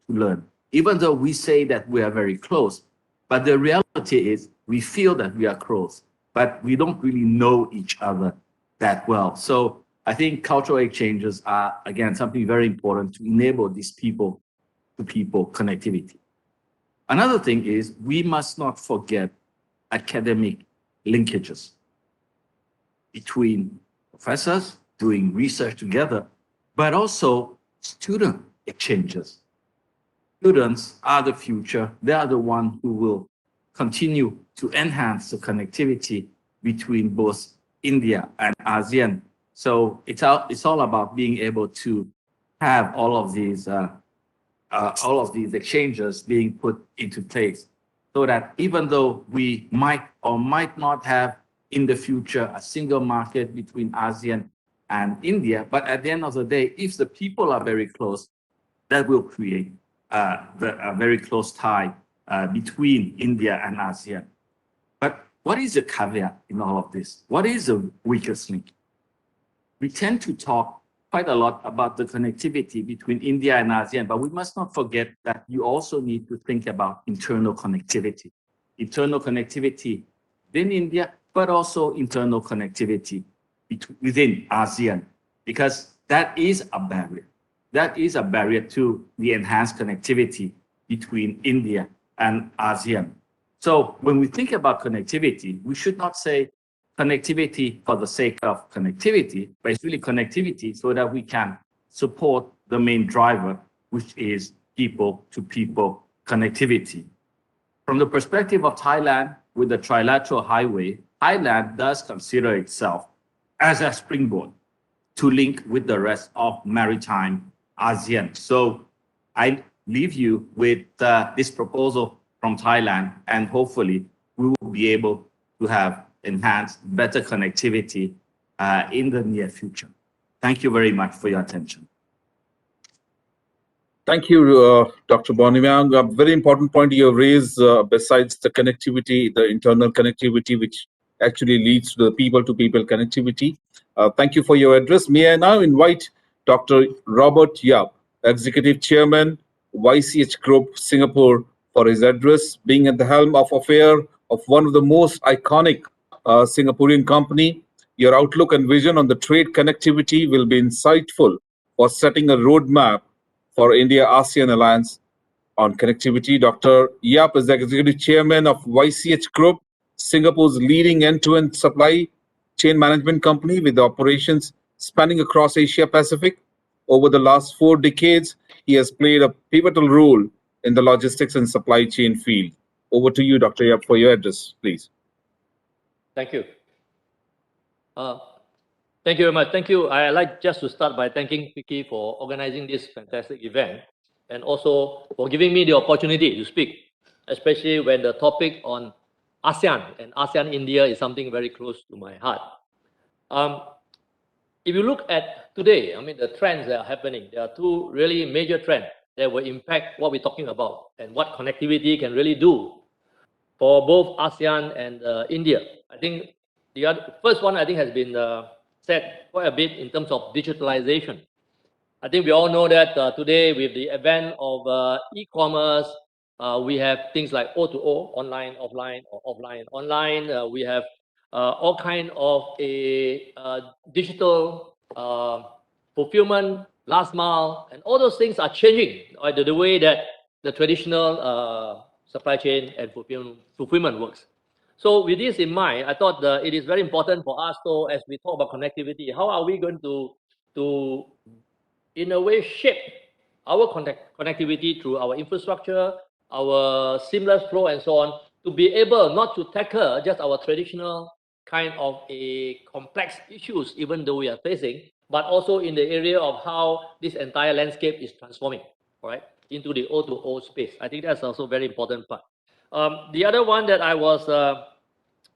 to learn, even though we say that we are very close, but the reality is we feel that we are close, but we don't really know each other that well. So I think cultural exchanges are, again, something very important to enable these people-to-people connectivity. Another thing is we must not forget academic linkages between professors doing research together, but also student exchanges. Students are the future. They are the ones who will continue to enhance the connectivity between both India and ASEAN. So it's all about being able to have all of these exchanges being put into place, so that even though we might or might not have in the future a single market between ASEAN and India, but at the end of the day, if the people are very close, that will create a very close tie between India and ASEAN. But what is the caveat in all of this? What is the weakest link? We tend to talk quite a lot about the connectivity between India and ASEAN, but we must not forget that you also need to think about internal connectivity. Internal connectivity within India but also internal connectivity within ASEAN, because that is a barrier. That is a barrier to the enhanced connectivity between India and ASEAN. So when we think about connectivity, we should not say connectivity for the sake of connectivity, but it's really connectivity so that we can support the main driver, which is people-to-people connectivity. From the perspective of Thailand, with the trilateral highway, Thailand does consider itself as a springboard to link with the rest of maritime ASEAN. So I leave you with this proposal from Thailand, and hopefully we will be able to have enhanced, better connectivity in the near future. Thank you very much for your attention. Thank you, Dr. Bonimang. A very important point you raised, besides the connectivity, the internal connectivity, which actually leads to the people-to-people connectivity. Thank you for your address. May I now invite Dr. Robert Yap, Executive Chairman, YCH Group, Singapore, for his address. Being at the helm of affair of one of the most iconic Singaporean company, your outlook and vision on the trade connectivity will be insightful for setting a roadmap for India-ASEAN Alliance on connectivity. Dr. Yap is the Executive Chairman of YCH Group, Singapore's leading end-to-end supply chain management company with operations spanning across Asia Pacific. Over the last 4 decades, he has played a pivotal role in the logistics and supply chain field. Over to you, Dr. Yap, for your address, please. Thank you. Thank you very much. Thank you. I'd like just to start by thanking Vicky for organizing this fantastic event and also for giving me the opportunity to speak, especially when the topic on ASEAN and ASEAN India is something very close to my heart. If you look at today, I mean, the trends that are happening, there are 2 really major trends that will impact what we're talking about and what connectivity can really do for both ASEAN and India. I think the first one, I think, has been said quite a bit in terms of digitalization. I think we all know that today, with the advent of e-commerce, we have things like O2O, online, offline, or offline, online. We have all kind of digital fulfillment, last mile, and all those things are changing, right, the way that the traditional supply chain and fulfillment works. So with this in mind, I thought it is very important for us, so as we talk about connectivity, how are we going to in a way shape our connectivity through our infrastructure, our seamless flow and so on, to be able not to tackle just our traditional kind of complex issues, even though we are facing, but also in the area of how this entire landscape is transforming, right, into the O2O space. I think that's also a very important part. The other one that I was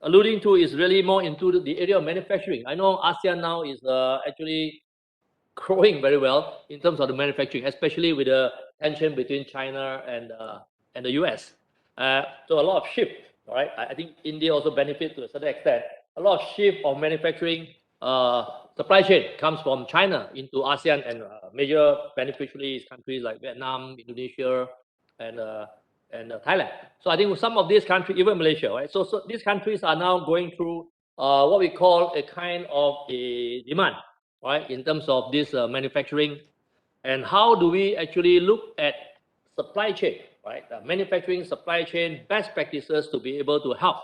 alluding to is really more into the area of manufacturing. I know ASEAN now is actually growing very well in terms of the manufacturing, especially with the tension between China and the US. So a lot of shift, right? I think India also benefits to a certain extent. A lot of shift of manufacturing supply chain comes from China into ASEAN, and major beneficiaries countries like Vietnam, Indonesia, and Thailand. So I think some of these countries, even Malaysia, right? So these countries are now going through what we call a kind of a demand, right, in terms of this manufacturing, and how do we actually look at supply chain, right, manufacturing supply chain best practices to be able to help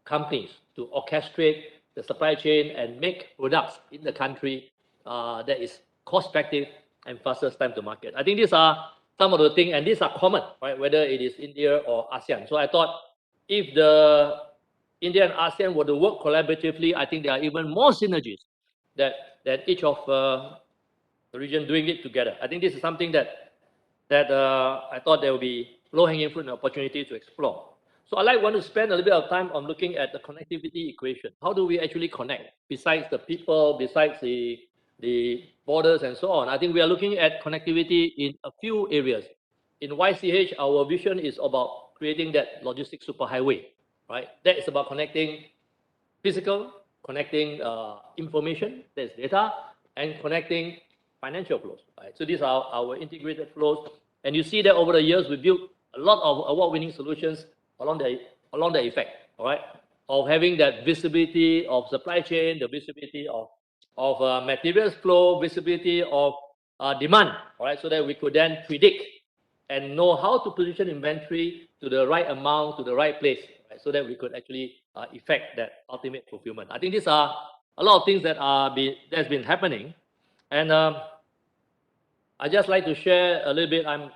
companies to orchestrate the supply chain and make products in the country that is cost-effective and fastest time to market. I think these are some of the things, and these are common, right, whether it is India or ASEAN. So I thought if the India and ASEAN were to work collaboratively, I think there are even more synergies that each of the region doing it together. I think this is something that I thought there will be low-hanging fruit and opportunity to explore. So I want to spend a little bit of time on looking at the connectivity equation. How do we actually connect besides the people, besides the borders and so on? I think we are looking at connectivity in a few areas. In YCH, our vision is about creating that logistics superhighway, right? That is about connecting physical, connecting information, that's data, and connecting financial flows, right? So these are our integrated flows. And you see that over the years, we built a lot of award-winning solutions along the effect, all right? of having that visibility of supply chain, the visibility of materials flow, visibility of demand, all right, so that we could then predict and know how to position inventory to the right amount, to the right place, right, so that we could actually effect that ultimate fulfillment. I think these are a lot of things that that's been happening, and I just like to share a little bit. I'm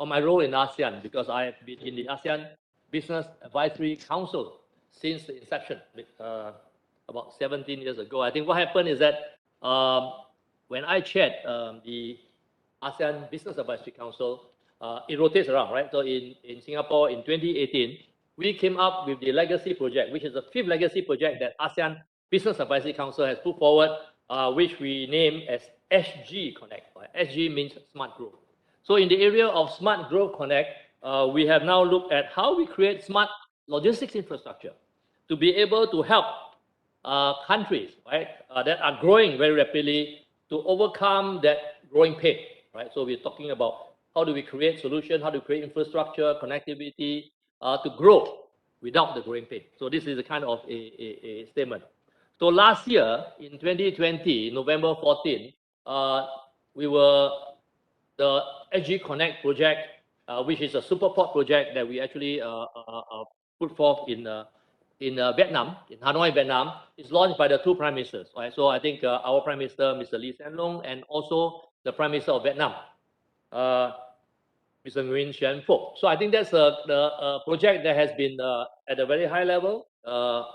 on my role in ASEAN because I have been in the ASEAN Business Advisory Council since the inception, about 17 years ago. I think what happened is that when I chaired the ASEAN Business Advisory Council, it rotates around, right? So in Singapore in 2018, we came up with the legacy project, which is the fifth legacy project that ASEAN Business Advisory Council has put forward, which we name as SG Connect. Right? SG means Smart Growth. So in the area of Smart Growth Connect, we have now looked at how we create smart logistics infrastructure to be able to help countries, right, that are growing very rapidly to overcome that growing pain, right? So we're talking about how do we create solutions, how to create infrastructure, connectivity to grow without the growing pain. So this is a kind of a statement. So last year in 2020, November 14, we were the SG Connect project, which is a super port project that we actually put forth in Vietnam, in Hanoi, Vietnam, is launched by the two prime ministers. Right? So I think our prime minister, Mr. Lee Hsien Loong, and also the prime minister of Vietnam, Mr. Nguyen Xuan Phuc. So I think that's the project that has been at a very high level,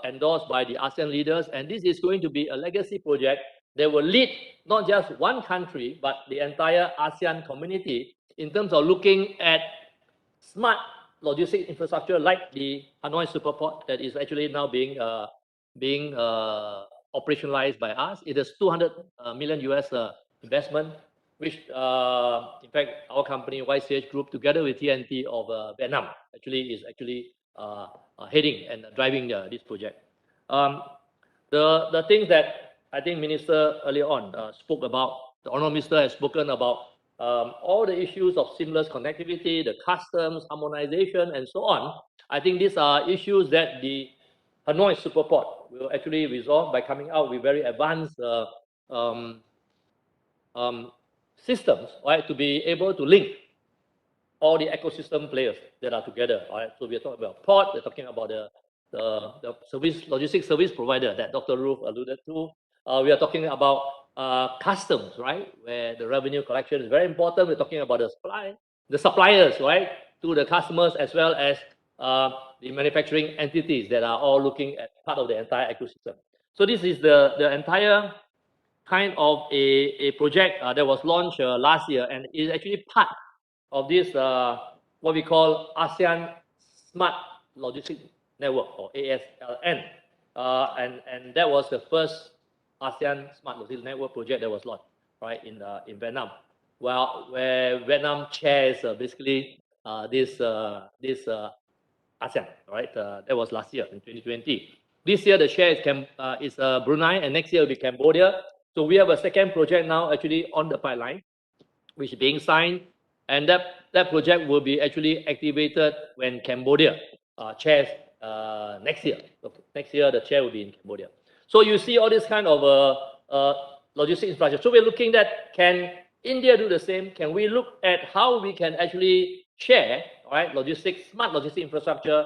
endorsed by the ASEAN leaders, and this is going to be a legacy project that will lead not just one country, but the entire ASEAN community in terms of looking at smart logistic infrastructure like the Hanoi Superport that is actually now being operationalized by us. It is 200 million US investment, which in fact our company YCH Group together with TNT of Vietnam is heading and driving this project. The things that I think Minister earlier on spoke about, the Honourable Minister has spoken about all the issues of seamless connectivity, the customs, harmonization, and so on. I think these are issues that the Hanoi Superport will actually resolve by coming out with very advanced systems, right, to be able to link all the ecosystem players that are together. Right? So we're talking about port, we're talking about the service, logistics service provider that Dr. Ruth alluded to. We are talking about customs, right, where the revenue collection is very important. We're talking about the suppliers, right, to the customers, as well as the manufacturing entities that are all looking at part of the entire ecosystem. So this is the entire kind of a project that was launched last year, and is actually part of this what we call ASEAN Smart Logistics Network, or ASLN, and that was the first ASEAN Smart Logistics Network project that was launched, right, in Vietnam, where Vietnam chairs basically this ASEAN, right? That was last year in 2020. This year the chair is Brunei, and next year will be Cambodia. So we have a second project now actually on the pipeline, which is being signed, and that project will be actually activated when Cambodia chairs next year. Okay. Next year the chair will be in Cambodia. So you see all this kind of logistics infrastructure. So we're looking at, can India do the same? Can we look at how we can actually share, right, logistics, smart logistics infrastructure,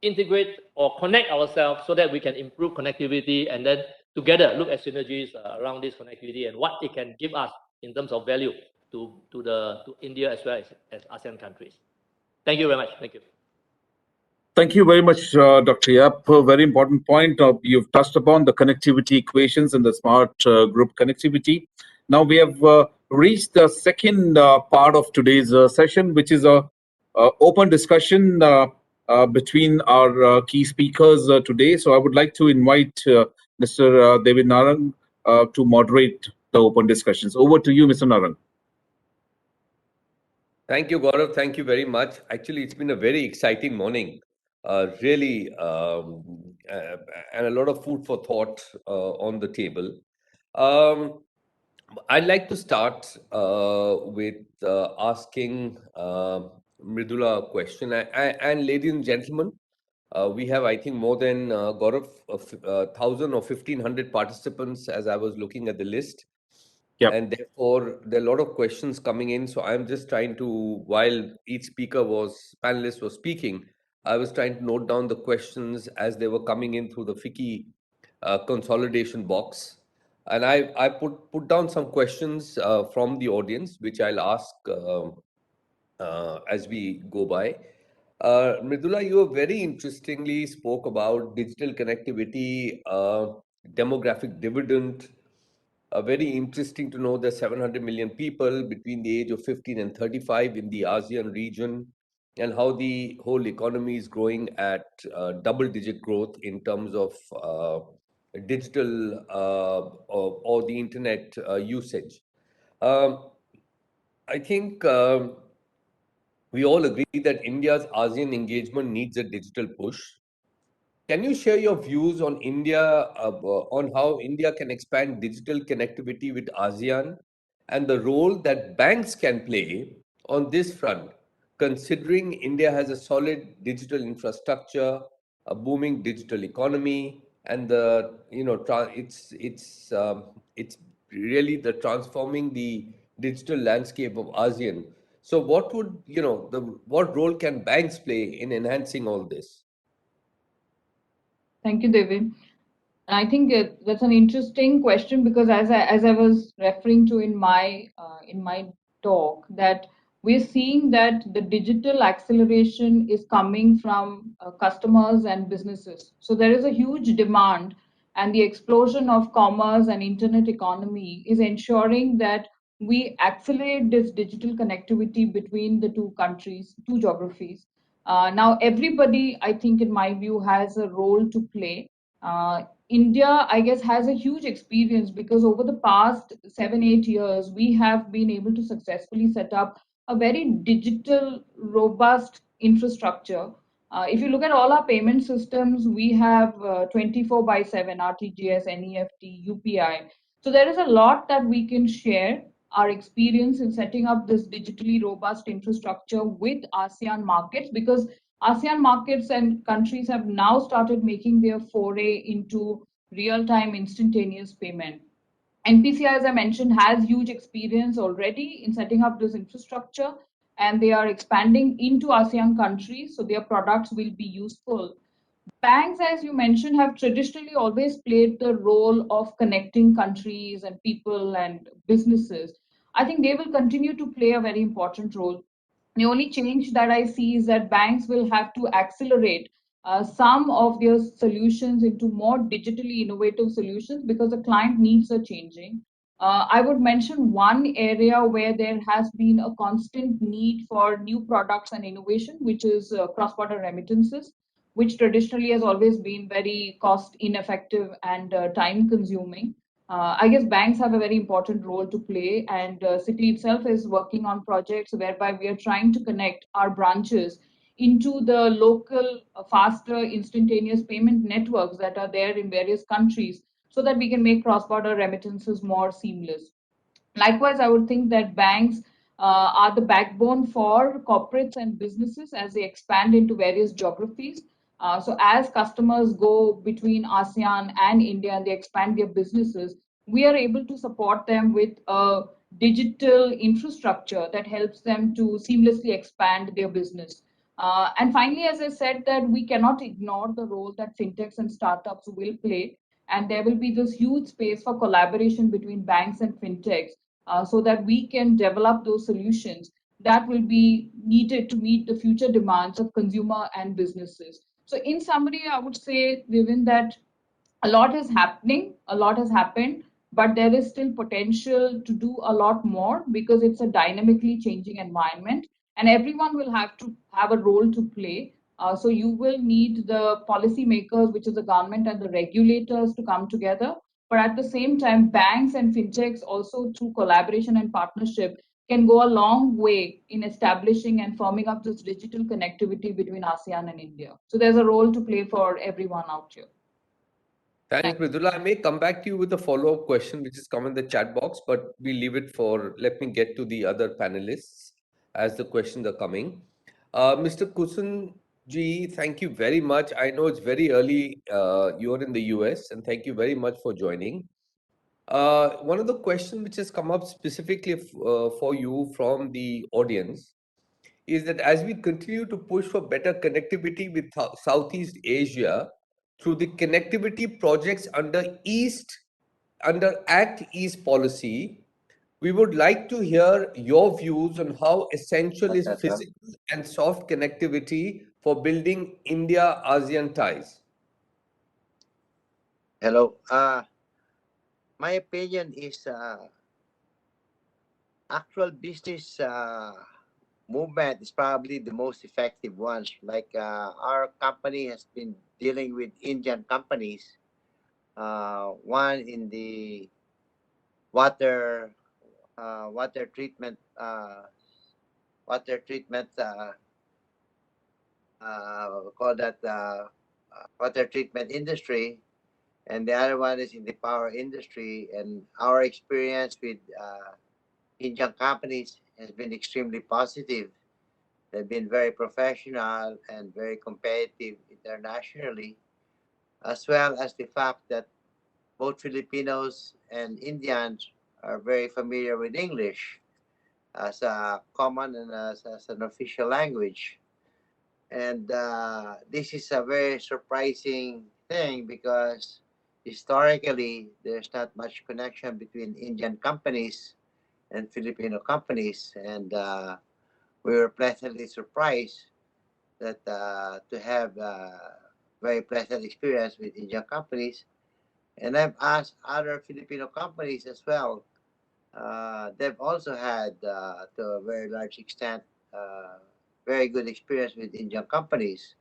integrate or connect ourselves so that we can improve connectivity, and then together look at synergies around this connectivity and what it can give us in terms of value to India as well as ASEAN countries. Thank you very much. Thank you. Thank you very much, Dr. Yap. A very important point. You've touched upon the connectivity equations and the smart group connectivity. Now we have reached the second part of today's session, which is a open discussion between our key speakers today. So I would like to invite Mr. David Narang to moderate the open discussions. Over to you, Mr. Narang. Thank you, Gaurav. Thank you very much. Actually, it's been a very exciting morning, really, and a lot of food for thought on the table. I'd like to start with asking Mridula a question. And ladies and gentlemen, We have, I think, more than Gaurav, 1,000 or 1,500 participants as I was looking at the list. Yep. And therefore, there are a lot of questions coming in. So I'm just trying to, while each panelist was speaking, I was trying to note down the questions as they were coming in through the FICCI consolidation box. And I put down some questions from the audience, which I'll ask as we go by. Mridula, you very interestingly spoke about digital connectivity, demographic dividend. Very interesting to know that 700 million people between the age of 15 and 35 in the ASEAN region, and how the whole economy is growing at double-digit growth in terms of digital or the internet usage. Um, I think we all agree that India's ASEAN engagement needs a digital push. Can you share your views on on how India can expand digital connectivity with ASEAN and the role that banks can play on this front, considering India has a solid digital infrastructure, a booming digital economy, and it's really the transforming the digital landscape of ASEAN. So, what role can banks play in enhancing all this? Thank you, David. I think that's an interesting question because as I was referring to in my talk, that we're seeing that the digital acceleration is coming from customers and businesses. So there is a huge demand, and the explosion of commerce and internet economy is ensuring that we accelerate this digital connectivity between the two countries, two geographies. Now, everybody, I think, in my view, has a role to play. India, I guess, has a huge experience because over the past 7, 8 years, we have been able to successfully set up a very digital, robust infrastructure. If you look at all our payment systems, we have 24 by 7 RTGS, NEFT, UPI. So there is a lot that we can share our experience in setting up this digitally robust infrastructure with ASEAN markets because ASEAN markets and countries have now started making their foray into real time instantaneous payment. NPCI, as I mentioned, has huge experience already in setting up this infrastructure, and they are expanding into ASEAN countries, so their products will be useful. Banks, as you mentioned, have traditionally always played the role of connecting countries and people and businesses. I think they will continue to play a very important role. The only change that I see is that banks will have to accelerate some of their solutions into more digitally innovative solutions because the client needs are changing. I would mention one area where there has been a constant need for new products and innovation, which is cross-border remittances, which traditionally has always been very cost ineffective and time consuming. I guess banks have a very important role to play, and City itself is working on projects whereby we are trying to connect our branches into the local, faster, instantaneous payment networks that are there in various countries so that we can make cross border remittances more seamless. Likewise, I would think that banks are the backbone for corporates and businesses as they expand into various geographies. So, as customers go between ASEAN and India and they expand their businesses, we are able to support them with a digital infrastructure that helps them to seamlessly expand their business. And finally, as I said, that we cannot ignore the role that fintechs and startups will play, and there will be this huge space for collaboration between banks and fintechs so that we can develop those solutions that will be needed to meet the future demands of consumer and businesses. So, in summary, I would say, Vivin, that a lot is happening, a lot has happened, but there is still potential to do a lot more because it's a dynamically changing environment and everyone will have to have a role to play. So you will need the policymakers, which is the government and the regulators, to come together. But at the same time, banks and fintechs also through collaboration and partnership can go a long way in establishing and firming up this digital connectivity between ASEAN and India. So there's a role to play for everyone out here. Thanks, Mridula. I may come back to you with a follow-up question, which has come in the chat box, but we leave it for, let me get to the other panelists as the questions are coming. Mr. Kusun Ji, thank you very much. I know it's very early. You're in the US, and thank you very much for joining. One of the questions which has come up specifically for you from the audience is that as we continue to push for better connectivity with Southeast Asia through the connectivity projects under Act East policy, we would like to hear your views on how essential is physical and soft connectivity for building India-ASEAN ties. Hello. My opinion is actual business movement is probably the most effective ones. Like our company has been dealing with Indian companies. One in the water water treatment water treatment call that water treatment industry, and the other one is in the power industry. And our experience with Indian companies has been extremely positive. They've been very professional and very competitive internationally, as well as the fact that both Filipinos and Indians are very familiar with English as a common and as an official language. And this is a very surprising thing because historically there's not much connection between Indian companies and Filipino companies. And we were pleasantly surprised that to have very pleasant experience with Indian companies. And I've asked other Filipino companies as well. They've also had, to a very large extent, very good experience with Indian companies.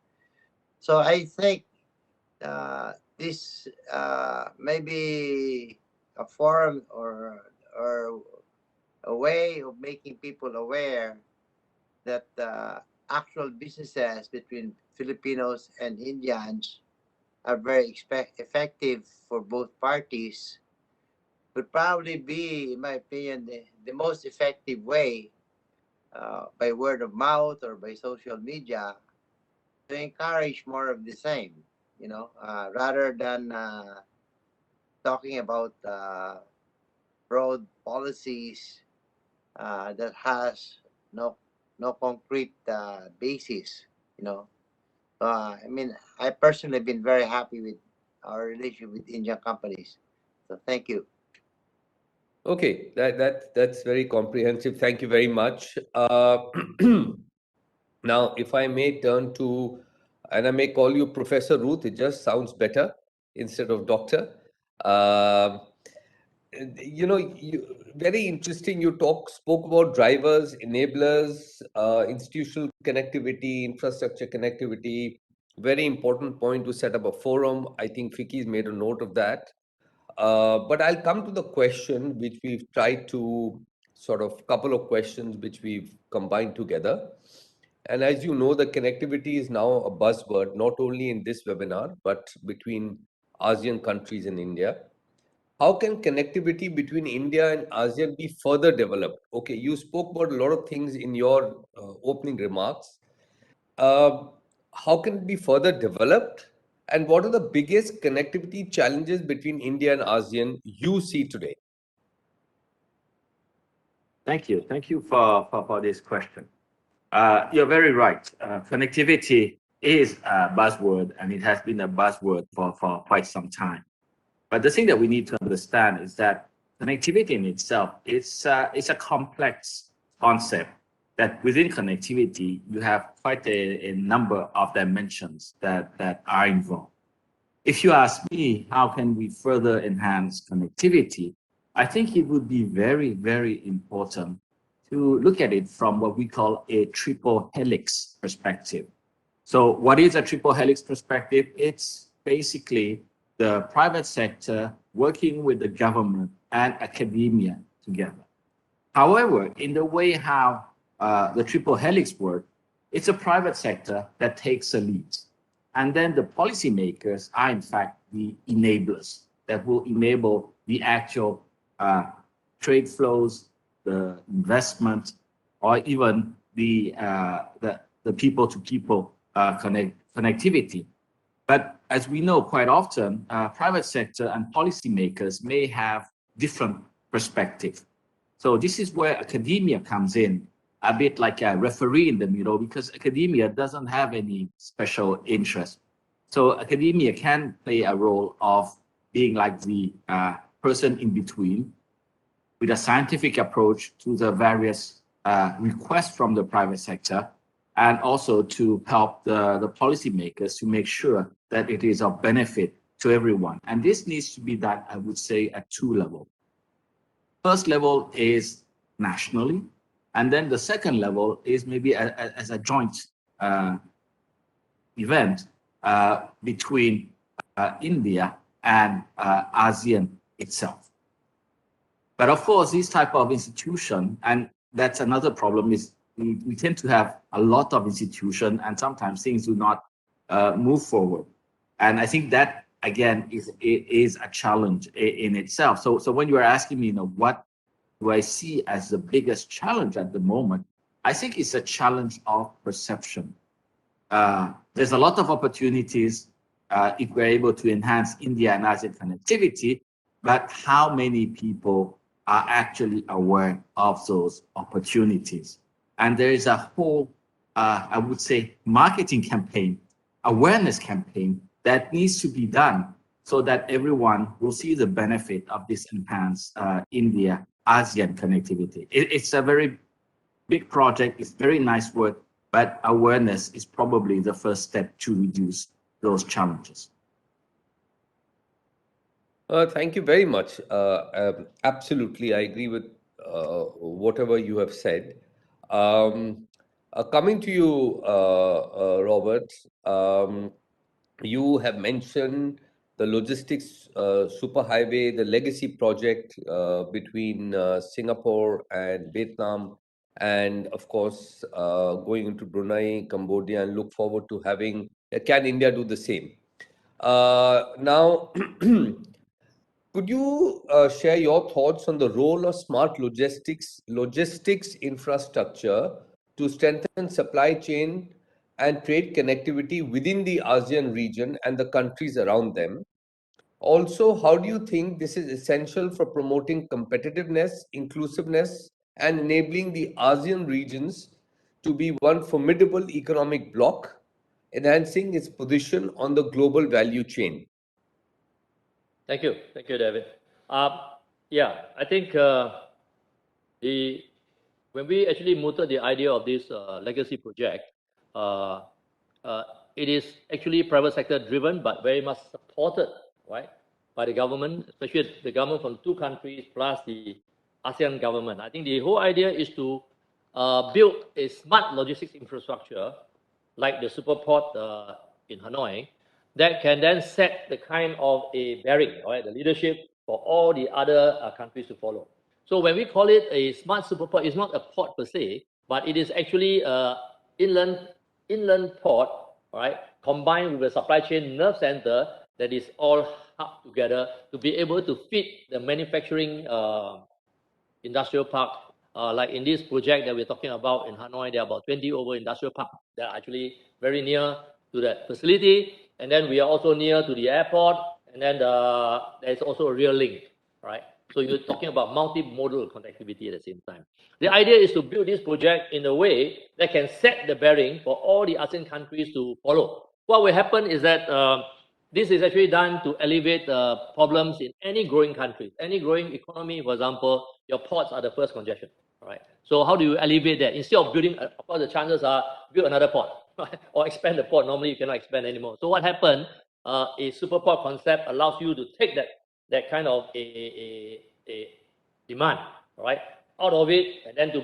So I think this may be a forum or a way of making people aware that actual businesses between Filipinos and Indians are very effective for both parties. Would probably be, in my opinion, the most effective way by word of mouth or by social media to encourage more of the same, rather than talking about broad policies that has no concrete basis, I mean, I personally been very happy with our relationship with Indian companies. So thank you. Okay, that's very comprehensive. Thank you very much. Now, if I may turn to, and I may call you Professor Ruth, it just sounds better instead of doctor. Very interesting. You spoke about drivers, enablers, institutional connectivity, infrastructure connectivity. Very important point to set up a forum. I think Ficky's made a note of that. But I'll come to the question which we've tried to sort of couple of questions which we've combined together. And as you know, the connectivity is now a buzzword, not only in this webinar, but between ASEAN countries and India. How can connectivity between India and ASEAN be further developed? Okay, you spoke about a lot of things in your opening remarks. How can it be further developed? And what are the biggest connectivity challenges between India and ASEAN you see today? Thank you. Thank you for this question. You're very right. Connectivity is a buzzword, and it has been a buzzword for quite some time. But the thing that we need to understand is that connectivity in itself is a complex concept. That within connectivity, you have quite a number of dimensions that are involved. If you ask me, how can we further enhance connectivity? I think it would be very, very important to look at it from what we call a triple helix perspective. So what is a triple helix perspective? It's basically the private sector working with the government and academia together. However, in the way how the triple helix work, it's a private sector that takes the lead. And then the policymakers are in fact the enablers that will enable the actual trade flows, the investment, or even the people-to-people connectivity. But as we know, quite often, private sector and policymakers may have different perspective. So this is where academia comes in, a bit like a referee in the middle, because academia doesn't have any special interest. So academia can play a role of being like the person in between with a scientific approach to the various requests from the private sector, and also to help the policymakers to make sure that it is of benefit to everyone. And this needs to be done, I would say, at two levels. First level is nationally, and then the second level is maybe as a joint event between India and ASEAN itself. But of course, this type of institution, and that's another problem, is we tend to have a lot of institution, and sometimes things do not move forward. And I think that, again, is a challenge in itself. So when you are asking me, what do I see as the biggest challenge at the moment, I think it's a challenge of perception. There's a lot of opportunities if we're able to enhance India and ASEAN connectivity, but how many people are actually aware of those opportunities? And there is a whole, I would say, marketing campaign, awareness campaign that needs to be done so that everyone will see the benefit of this enhanced India-ASEAN connectivity. It's a very big project, it's very nice work, but awareness is probably the first step to reduce those challenges. Thank you very much. Absolutely, I agree with whatever you have said. Coming to you, Robert, you have mentioned the logistics superhighway, the legacy project between Singapore and Vietnam, and of course, going into Brunei, Cambodia, and look forward to having, can India do the same? Now, could you share your thoughts on the role of smart logistics infrastructure to strengthen supply chain and trade connectivity within the ASEAN region and the countries around them? Also, how do you think this is essential for promoting competitiveness, inclusiveness, and enabling the ASEAN regions to be one formidable economic bloc, enhancing its position on the global value chain? Thank you, David. Yeah, I think when we actually mooted the idea of this legacy project, it is actually private sector driven, but very much supported, right, by the government, especially the government from two countries plus the ASEAN government. I think the whole idea is to build a smart logistics infrastructure like the superport in Hanoi that can then set the kind of a bearing, right, the leadership for all the other countries to follow. So when we call it a smart superport, it's not a port per se, but it is actually an inland port, right, combined with a supply chain nerve center that is all hub together to be able to fit the manufacturing industrial park. Like in this project that we're talking about in Hanoi, there are about 20 over industrial parks that are actually very near to that facility. And then we are also near to the airport. And then there's also a rail link, right? So you're talking about multimodal connectivity at the same time. The idea is to build this project in a way that can set the bearing for all the ASEAN countries to follow. What will happen is that this is actually done to alleviate problems in any growing country, any growing economy. For example, your ports are the first congestion, right? So how do you alleviate that? Instead of building, of course, the chances are build another port, right? Or expand the port. Normally, you cannot expand anymore. So what happened? A super port concept allows you to take that kind of a demand, right, out of it, and then to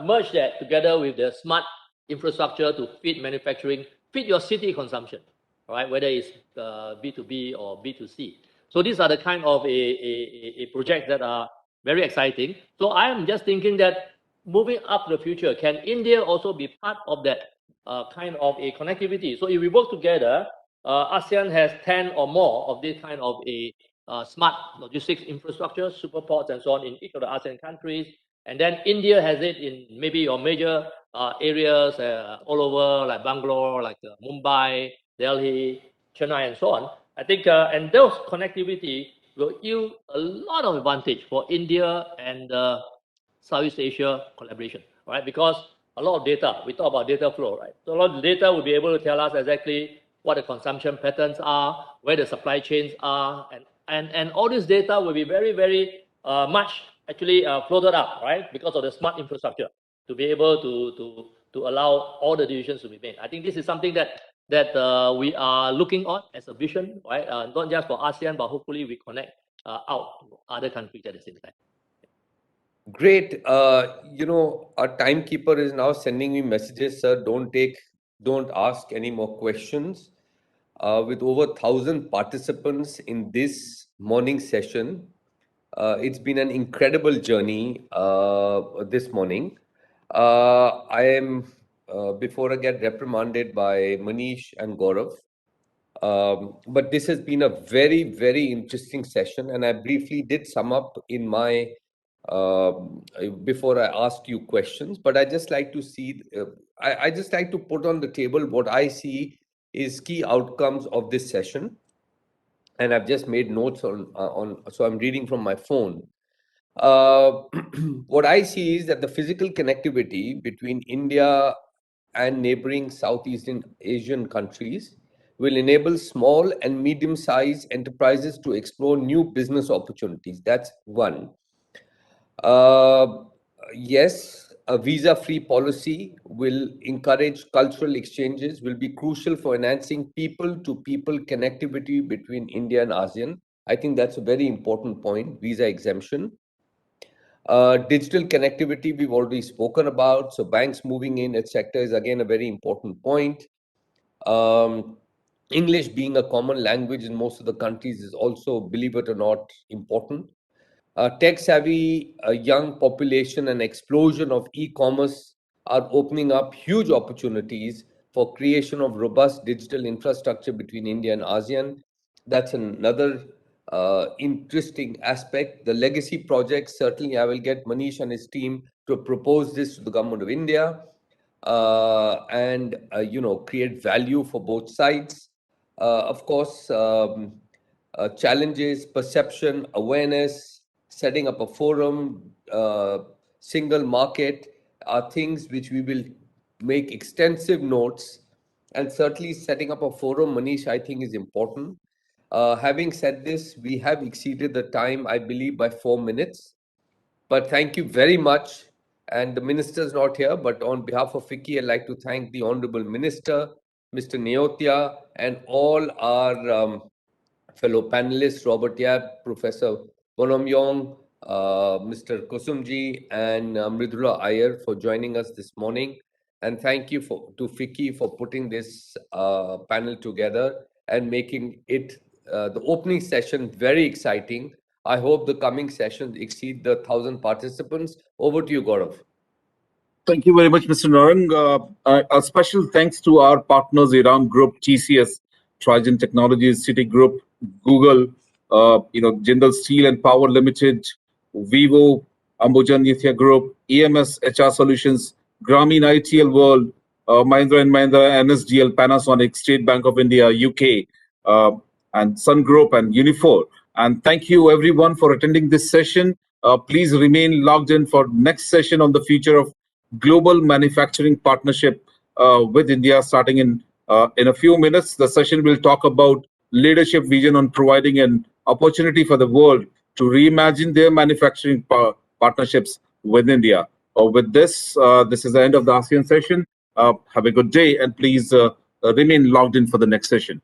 merge that together with the smart infrastructure to feed manufacturing, feed your city consumption, right, whether it's B2B or B2C. So these are the kind of a projects that are very exciting. So I am just thinking that moving up to the future, can India also be part of that kind of a connectivity? So if we work together, ASEAN has 10 or more of this kind of a smart logistics infrastructure, super ports and so on in each of the ASEAN countries. And then India has it in maybe your major areas all over, like Bangalore, like Mumbai, Delhi, Chennai, and so on. I think, and those connectivity will yield a lot of advantage for India and Southeast Asia collaboration, right? Because a lot of data, we talk about data flow, right? So a lot of data will be able to tell us exactly what the consumption patterns are, where the supply chains are, and all this data will be very, very much actually floated up, right? Because of the smart infrastructure to be able to allow all the decisions to be made. I think this is something that we are looking on as a vision, right? Not just for ASEAN, but hopefully we connect out to other countries at the same time. Great. Our timekeeper is now sending me messages, sir. Don't ask any more questions. With over 1,000 participants in this morning session, it's been an incredible journey this morning. I am, before I get reprimanded by Manish and Gaurav, but this has been a very, very interesting session, and I briefly did sum up in my before I asked you questions. But I just like to see, I just like to put on the table what I see is key outcomes of this session, and I've just made notes on. So I'm reading from my phone. What I see is that the physical connectivity between India and neighboring Southeast Asian countries will enable small and medium-sized enterprises to explore new business opportunities. That's one. Yes, a visa-free policy will encourage cultural exchanges, will be crucial for enhancing people-to-people connectivity between India and ASEAN. I think that's a very important point, visa exemption. Digital connectivity, we've already spoken about. So banks moving in, etc., is again a very important point. English being a common language in most of the countries is also, believe it or not, important. Tech-savvy young population and explosion of e-commerce are opening up huge opportunities for creation of robust digital infrastructure between India and ASEAN. That's another interesting aspect. The legacy projects, certainly I will get Manish and his team to propose this to the government of India and create value for both sides. Of course, challenges, perception, awareness, setting up a forum, single market are things which we will make extensive notes, and certainly setting up a forum, Manish, I think is important. Having said this, we have exceeded the time, I believe, by 4 minutes. But thank you very much. And the minister is not here, but on behalf of FICCI, I'd like to thank the Honorable Minister, Mr. Neotia, and all our fellow panelists, Robert Yap, Professor Bonomyong, Mr. Kusumji, and Mridula Iyer for joining us this morning. And thank you to FICCI for putting this panel together and making it the opening session very exciting. I hope the coming sessions exceed the 1,000 participants. Over to you, Gaurav. Thank you very much, Mr. Narang. A special thanks to our partners, Iram Group, TCS, Trigen Technologies, Citigroup, Google, Jindal Steel and Power Limited, Vivo, Ambuja Nithya Group, EMS HR Solutions, Grameen ITL World, Mahindra & Mahindra, NSDL, Panasonic, State Bank of India, UK, and Sun Group and Unifor. And thank you everyone for attending this session. Please remain logged in for next session on the future of global manufacturing partnership with India starting in a few minutes. The session will talk about leadership vision on providing an opportunity for the world to reimagine their manufacturing partnerships with India. With this, this is the end of the ASEAN session. Have a good day and please remain logged in for the next session.